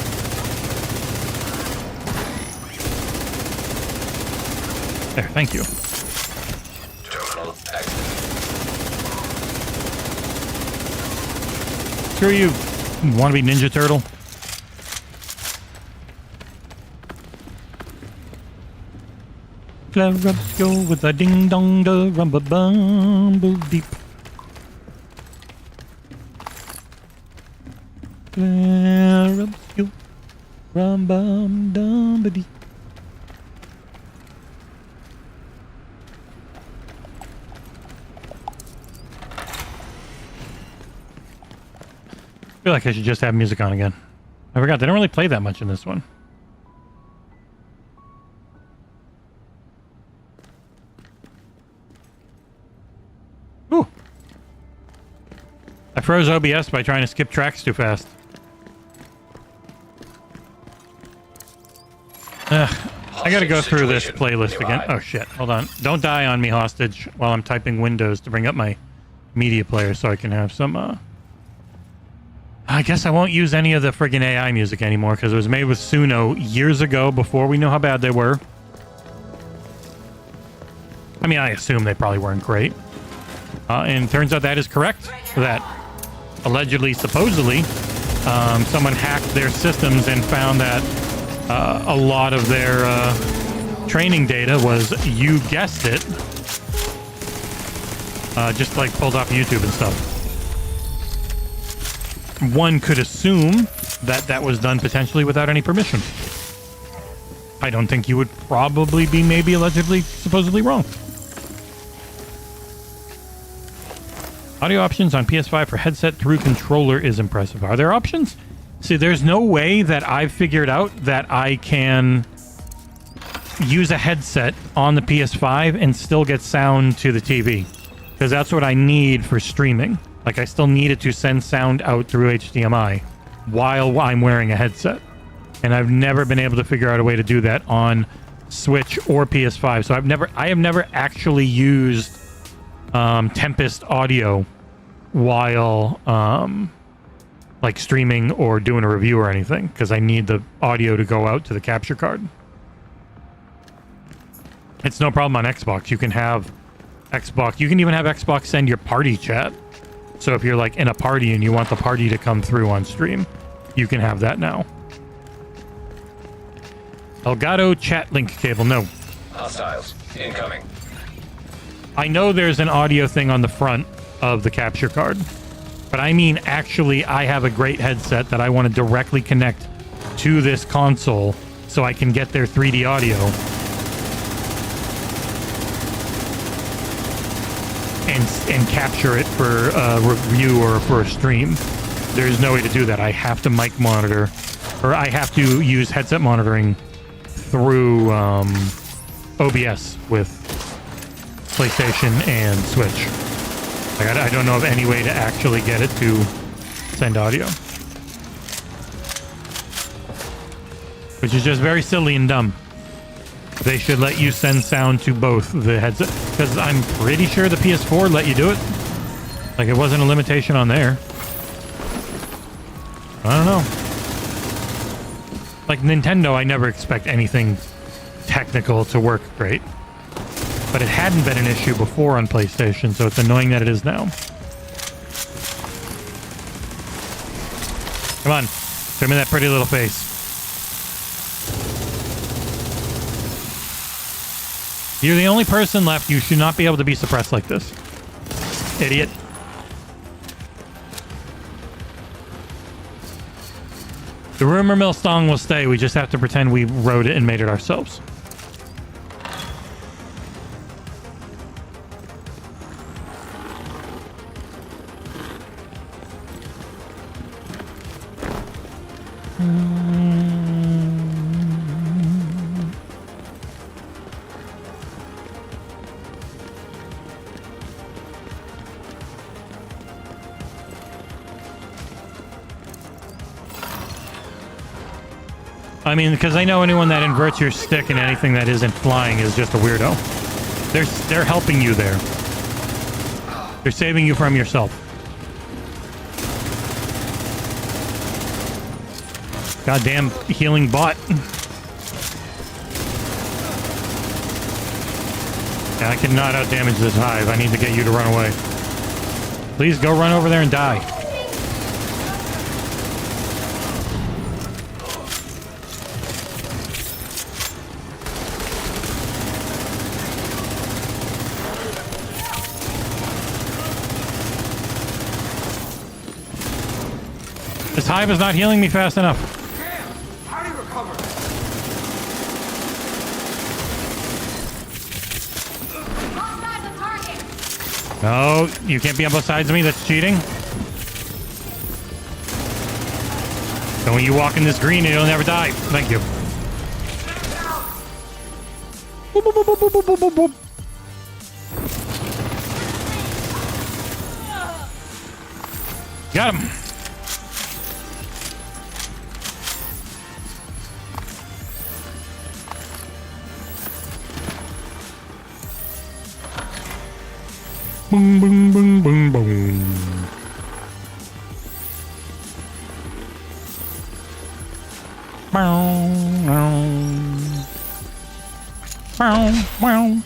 There, thank you. Terminal active. Screw you, wannabe Ninja Turtle. Flare-ups go with a ding-dong, da rumba-bumble deep. Flare-ups go, rum-bum-dum-ba-dee. I feel like I should just have music on again. I forgot, they don't really play that much in this one. Ooh. I froze OBS by trying to skip tracks too fast. I gotta go through this playlist again. Oh shit, hold on. Don't die on me, hostage, while I'm typing Windows to bring up my media player so I can have some, I guess I won't use any of the friggin' AI music anymore because it was made with Suno years ago before we knew how bad they were. I mean, I assume they probably weren't great. And it turns out that is correct. That allegedly, supposedly, someone hacked their systems and found that a lot of their training data was, you guessed it, just like pulled off YouTube and stuff. One could assume that that was done potentially without any permission. I don't think you would probably be maybe allegedly, supposedly wrong. Audio options on PS5 for headset through controller is impressive. Are there options? See, there's no way that I've figured out that I can use a headset on the PS5 and still get sound to the TV. Because that's what I need for streaming. Like, I still need it to send sound out through HDMI while I'm wearing a headset. And I've never been able to figure out a way to do that on Switch or PS5. So I have never actually used Tempest audio while like streaming or doing a review or anything, because I need the audio to go out to the capture card. It's no problem on Xbox. You can have Xbox. You can even have Xbox send your party chat. So if you're like in a party and you want the party to come through on stream, you can have that now. Elgato chat link cable. No. Hostiles incoming. I know there's an audio thing on the front of the capture card, but I mean actually I have a great headset that I want to directly connect to this console so I can get their 3D audio and capture it for a review or for a stream. There's no way to do that. I have to mic monitor, or I have to use headset monitoring through OBS with PlayStation and Switch. Like, I don't know of any way to actually get it to send audio. Which is just very silly and dumb. They should let you send sound to both the headset, because I'm pretty sure the PS4 let you do it. Like, it wasn't a limitation on there. I don't know. Like Nintendo, I never expect anything technical to work great. But it hadn't been an issue before on PlayStation, so it's annoying that it is now. Come on, show me that pretty little face. You're the only person left. You should not be able to be suppressed like this. Idiot. The rumor mill song will stay. We just have to pretend we wrote it and made it ourselves. I mean, because I know anyone that inverts your stick in anything that isn't flying is just a weirdo. They're helping you there. They're saving you from yourself. Goddamn healing bot. Yeah, I cannot outdamage this hive. I need to get you to run away. Please go run over there and die. This hive is not healing me fast enough. How do you recover? No, you can't be on both sides of me. That's cheating. So when you walk in this green, you'll never die. Thank you. Boop, boop, boop, boop, boop, boop, boop, boop. Got him. Boom, boom, boom, boom, boom. Bow, bow, bow.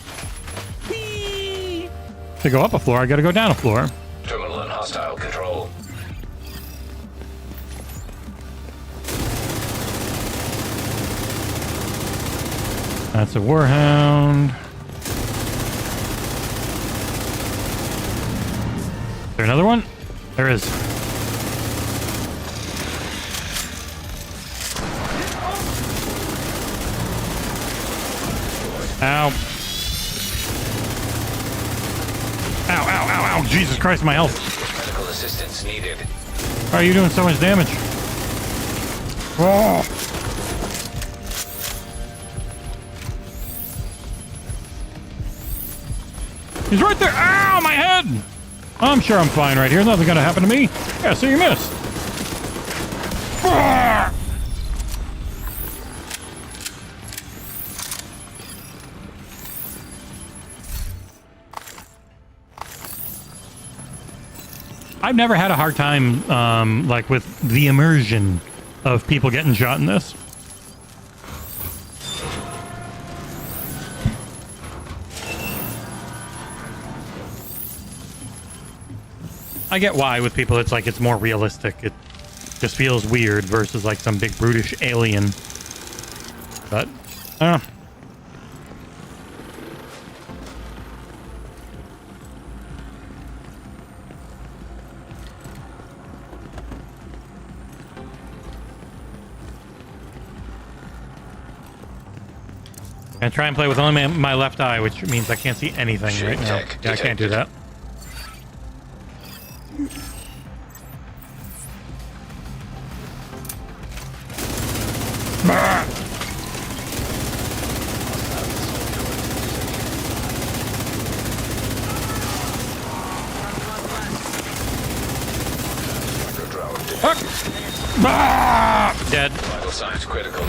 Whee! To go up a floor, I gotta go down a floor. Terminal in hostile control. That's a warhound. Is there another one? There is. Ow. Ow, ow, ow, ow. Jesus Christ, my health. Medical assistance needed. Why are you doing so much damage? Oh. He's right there. Ow, my head. I'm sure I'm fine right here. Nothing's gonna happen to me. Yeah, so you missed. Ah. I've never had a hard time, like, with the immersion of people getting shot in this. I get why with people it's like it's more realistic. It just feels weird versus like some big brutish alien. But, I don't know. And try and play with only my left eye, which means I can't see anything right now. Yeah, I can't do that. Dead. Vital signs critical.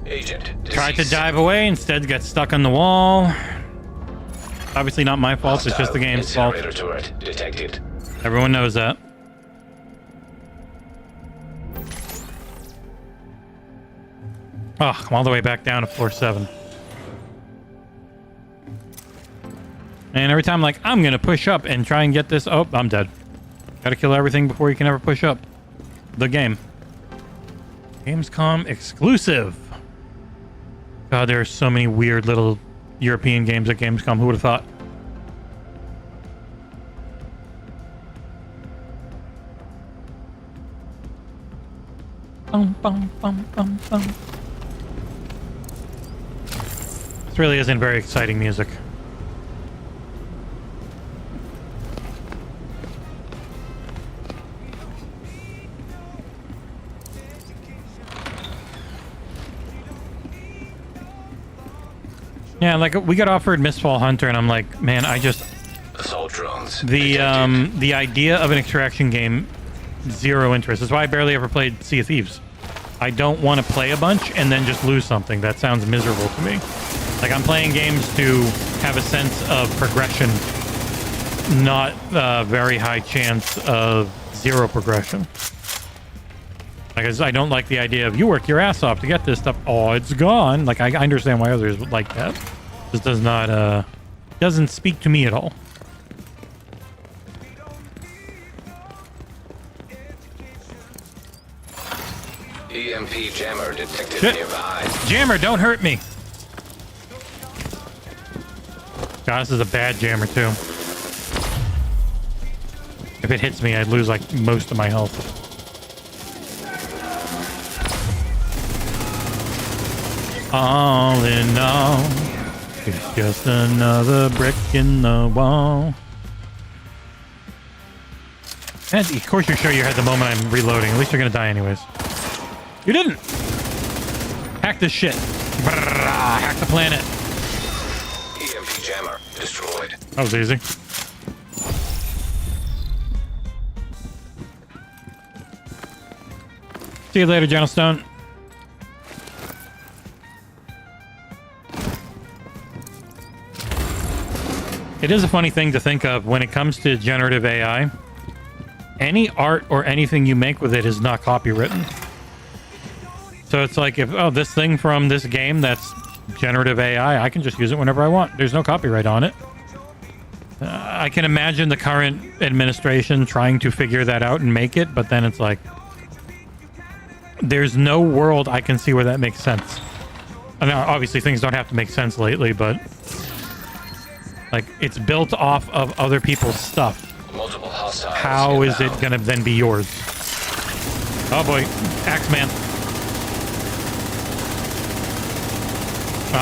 Agent. Tried to dive away, instead got stuck on the wall. Obviously not my fault, it's just the game's fault. Turret detected. Everyone knows that. Oh, I'm all the way back down to floor 7. And every time I'm like, I'm going to push up and try and get this. Oh, I'm dead. Gotta kill everything before you can ever push up. The game. Gamescom exclusive. God, there are so many weird little European games at Gamescom. Who would have thought? Bum, bum, bum, bum, bum. This really isn't very exciting music. Yeah, like we got offered Mistfall Hunter, and I'm like, man, I just Assault drones. the idea of an extraction game, zero interest. That's why I barely ever played Sea of Thieves. I don't want to play a bunch and then just lose something. That sounds miserable to me. Like I'm playing games to have a sense of progression, not a very high chance of zero progression. Like I don't like the idea of you work your ass off to get this stuff. Oh, it's gone. Like I understand why others would like that. This does not doesn't speak to me at all. EMP jammer detected Shit. nearby. Jammer, don't hurt me. God, this is a bad jammer too. If it hits me, I'd lose like most of my health. All in all, it's just another brick in the wall. And of course you show your head the moment I'm reloading. At least you're gonna die anyways. You didn't! Hack this shit. Brrrah, hack the planet. EMP jammer destroyed. That was easy. See you later, Gentlestone. It is a funny thing to think of when it comes to generative AI. Any art or anything you make with it is not copywritten. So it's like if, oh, this thing from this game that's generative AI, I can just use it whenever I want. There's no copyright on it. I can imagine the current administration trying to figure that out and make it, but then it's like, there's no world I can see where that makes sense. I mean, obviously things don't have to make sense lately, but like it's built off of other people's stuff. Multiple hostiles. How is it inbound. gonna then be yours? Oh boy, Axeman.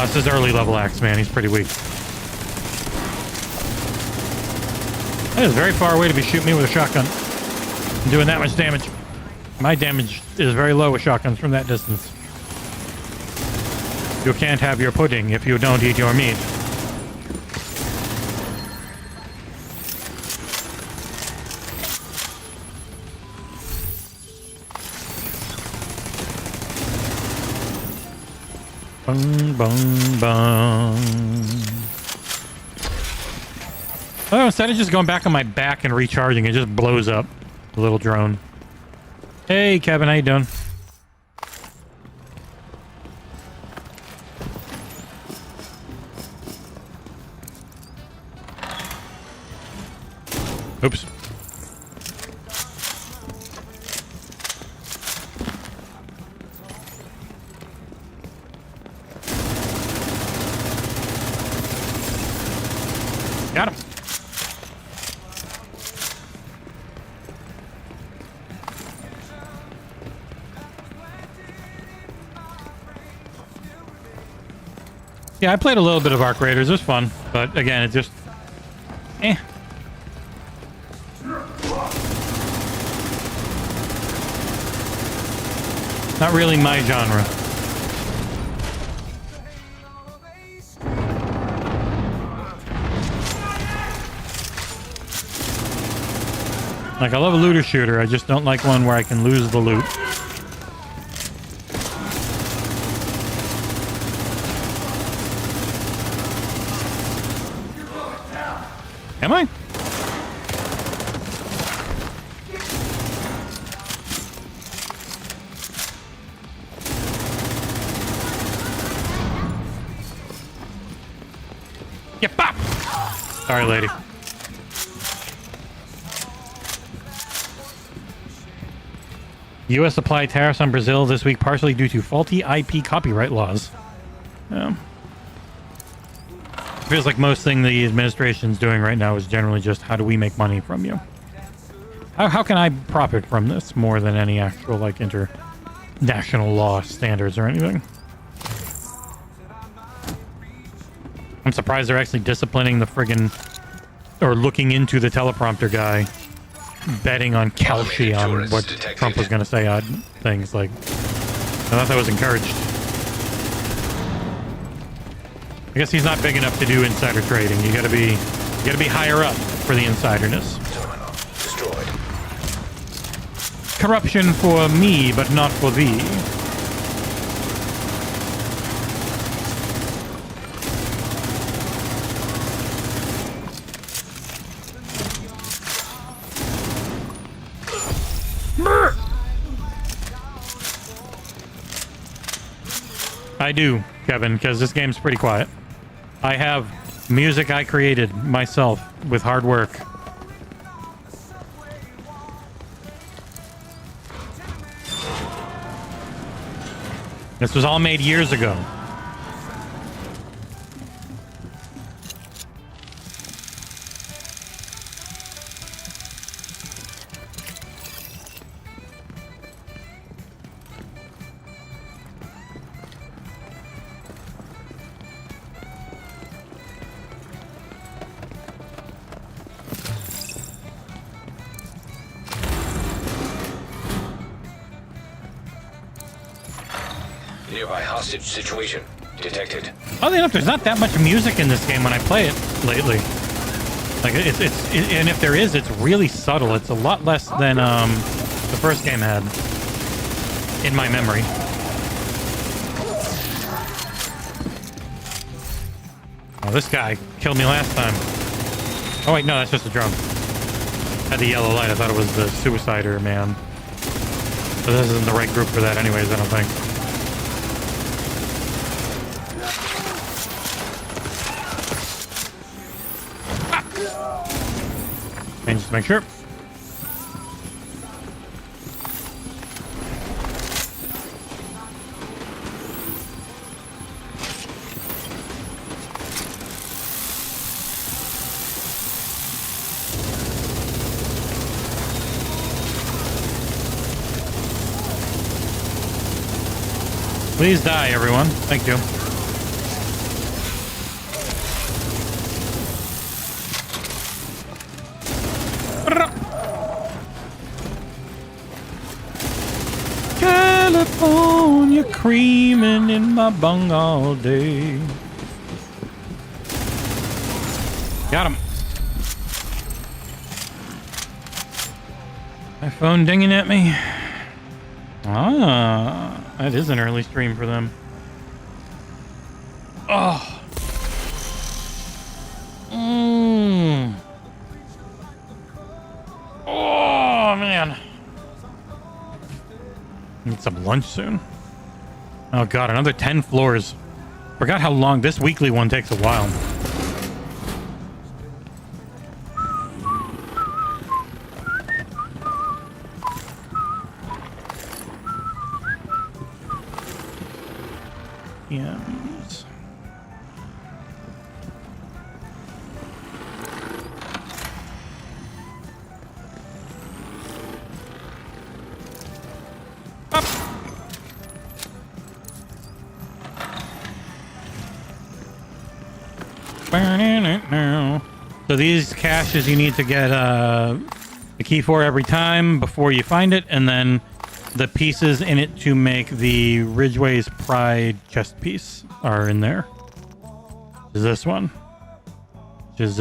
This is early level Axeman. He's pretty weak. That is very far away to be shooting me with a shotgun. I'm doing that much damage. My damage is very low with shotguns from that distance. You can't have your pudding if you don't eat your meat. Bung, bung, bung. Oh, instead of just going back on my back and recharging, it just blows up. The little drone. Hey, Kevin, how you doing? Oops. Got him. Yeah, I played a little bit of Arc Raiders. It was fun, but again, it just... Not really my genre. Like, I love a looter shooter. I just don't like one where I can lose the loot. Am I? Yeah, pop! Sorry, lady. U.S. applied tariffs on Brazil this week partially due to faulty IP copyright laws. Feels like most thing the administration's doing right now is generally just how do we make money from you? How can I profit from this more than any actual like international law standards or anything? I'm surprised they're actually disciplining the friggin' or looking into the teleprompter guy, betting on Kalshi on what Trump was going to say odd things. Like, I thought that was encouraged. I guess he's not big enough to do insider trading. You gotta be higher up for the insiderness. Terminal destroyed. Corruption for me, but not for thee. I do, Kevin, because this game's pretty quiet. I have music I created myself with hard work. This was all made years ago. Nearby hostage situation detected. Oddly enough, there's not that much music in this game when I play it lately. Like and if there is, it's really subtle. It's a lot less than the first game had in my memory. Oh, this guy killed me last time. Oh wait, no, that's just a drum. Had the yellow light. I thought it was the suicider man. But this isn't the right group for that, anyways. I don't think. And just make sure. Please die, everyone. Thank you. California creaming in my bung all day. Got him. My phone dinging at me. Ah, that is an early stream for them. Oh. Oh, man. Need some lunch soon. Oh, God, another 10 floors. Forgot how long this weekly one takes a while. Yes. Up. So these caches you need to get the key for every time before you find it, and then the pieces in it to make the Ridgeway's Pride chest piece are in there. Is this one, which is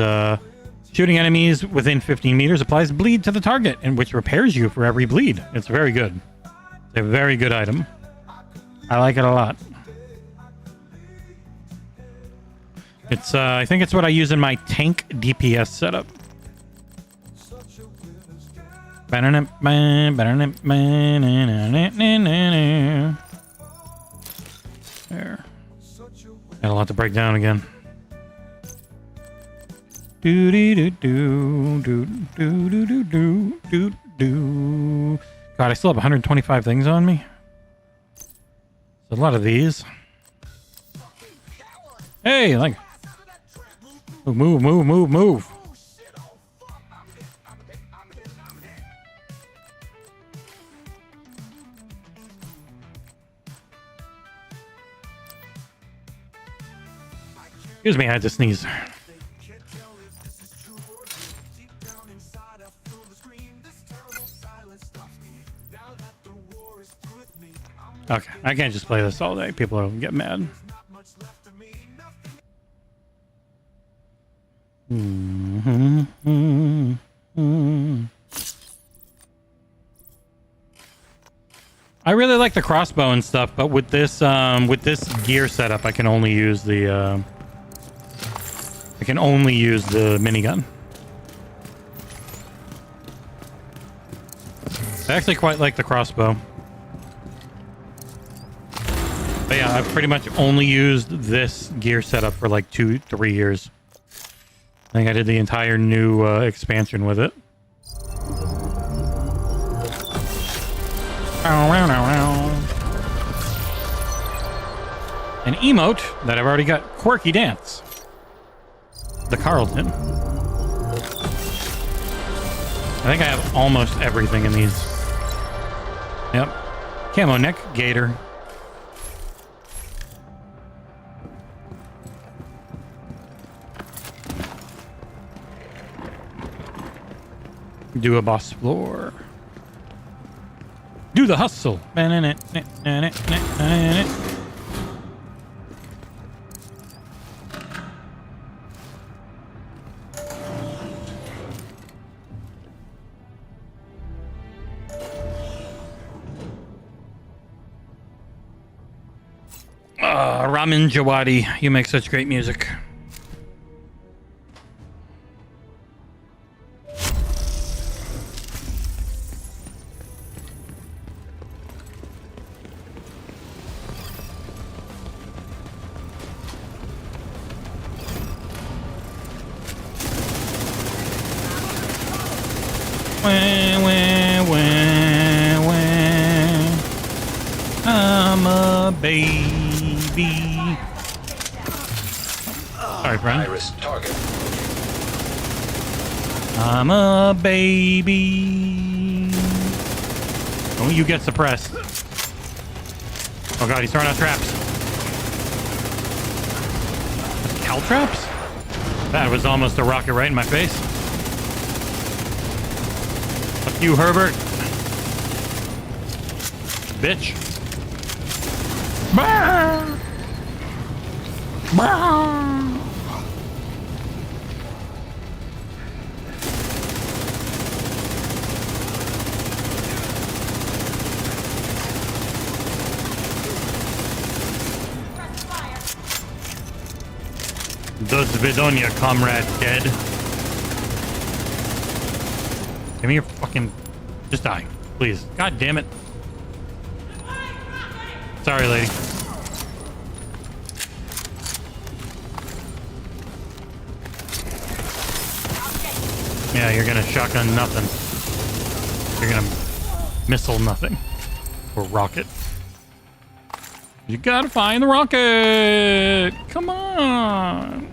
shooting enemies within 15 meters applies bleed to the target, and which repairs you for every bleed. It's very good. It's a very good item. I like it a lot. It's I think it's what I use in my tank DPS setup. There. Got a lot to break down again. Do do do do do do do do do do. God, I still have 125 things on me. There's a lot of these. Hey, like, move, move, move, move. Excuse me, I had to sneeze. Okay, I can't just play this all day. People will get mad. I really like the crossbow and stuff, but with this gear setup, I can only use the minigun. I actually quite like the crossbow. But yeah, I've pretty much only used this gear setup for like 2-3 years. I think I did the entire new expansion with it. An emote that I've already got. Quirky dance. The Carlton. I think I have almost everything in these. Yep. Camo neck, gator. Do a boss floor. Do the hustle. Ramin Djawadi, you make such great music. I'm a baby. Sorry, friend. Iris target. I'm a baby. Don't you get suppressed. Oh god, he's throwing out traps. Cal traps? That was almost a rocket right in my face. Fuck you, Herbert. Bitch. Bah! Bah! Do Zvidonia, comrade, dead. Give me your fucking... Just die, please. God damn it. Sorry, lady. Yeah, you're gonna shotgun nothing. You're gonna missile nothing. Or rocket. You gotta find the rocket! Come on!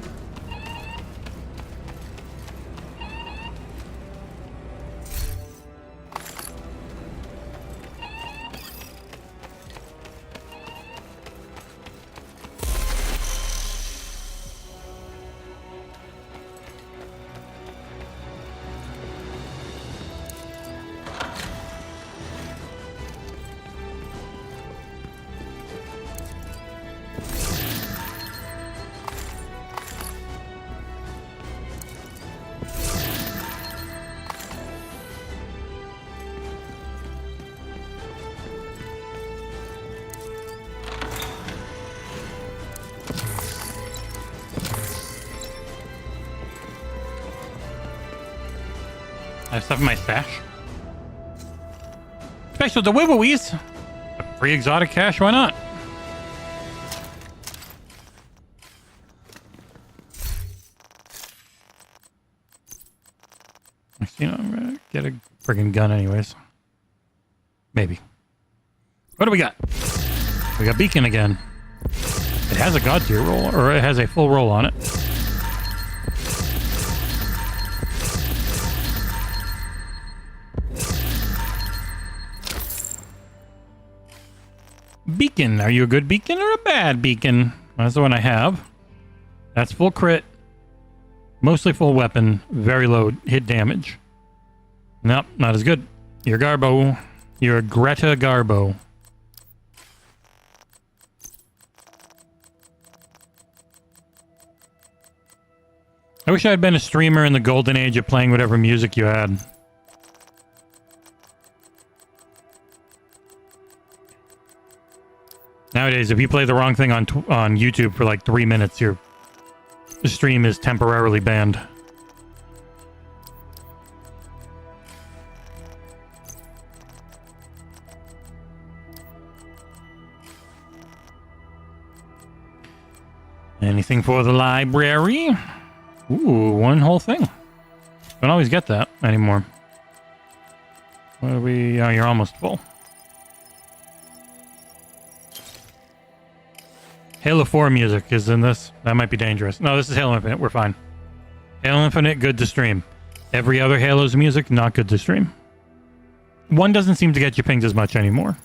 I have stuff in my stash. Special deliveries. Free exotic cash, why not? you know, I'm gonna get a friggin' gun anyways. Maybe. What do we got? We got Beacon again. It has a God tier roll, or it has a full roll on it. Beacon. Are you a good beacon or a bad beacon? That's the one I have. That's full crit. Mostly full weapon. Very low hit damage. Nope, not as good. You're Garbo. You're Greta Garbo. I wish I had been a streamer in the golden age of playing whatever music you had. Nowadays, if you play the wrong thing on YouTube for like 3 minutes, your stream is temporarily banned. Anything for the library? Ooh, one whole thing. Don't always get that anymore. What are we? Oh, you're almost full. Halo 4 music is in this. That might be dangerous. No, this is Halo Infinite. We're fine. Halo Infinite, good to stream. Every other Halo's music, not good to stream. One doesn't seem to get you pinged as much anymore.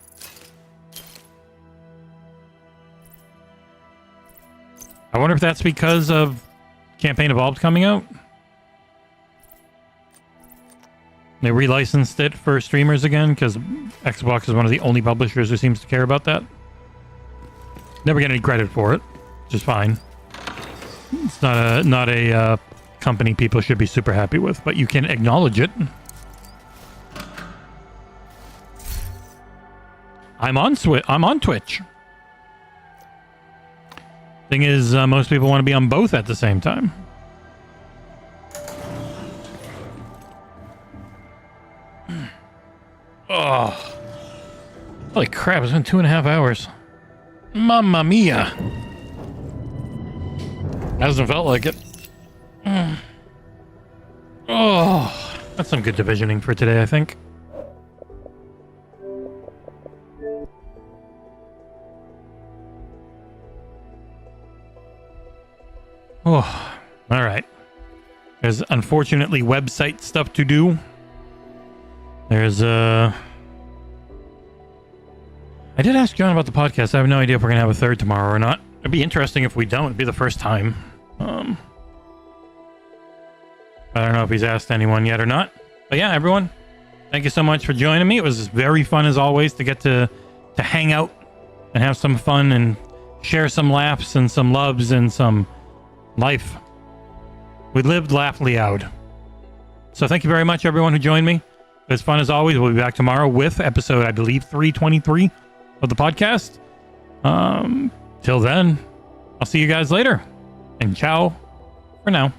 I wonder if that's because of Campaign Evolved coming out. They relicensed it for streamers again because Xbox is one of the only publishers who seems to care about that. Never get any credit for it, which is fine. It's not a company people should be super happy with, but you can acknowledge it. I'm on Twitch. Thing is, most people want to be on both at the same time. Oh. Holy crap, it's been 2.5 hours. Mamma mia. Hasn't felt like it. Oh, that's some good divisioning for today, I think. Oh, all right. There's unfortunately website stuff to do. There's I did ask John about the podcast. I have no idea if we're gonna have a third tomorrow or not. It'd be interesting if we don't. It'd be the first time. I don't know if he's asked anyone yet or not. But yeah, everyone, thank you so much for joining me. It was very fun as always to get to hang out and have some fun and share some laughs and some loves and some life. We lived, laughed, liowed. So thank you very much, everyone who joined me. It was fun as always. We'll be back tomorrow with episode, I believe, 323 of the podcast. Till then, I'll see you guys later. And ciao for now.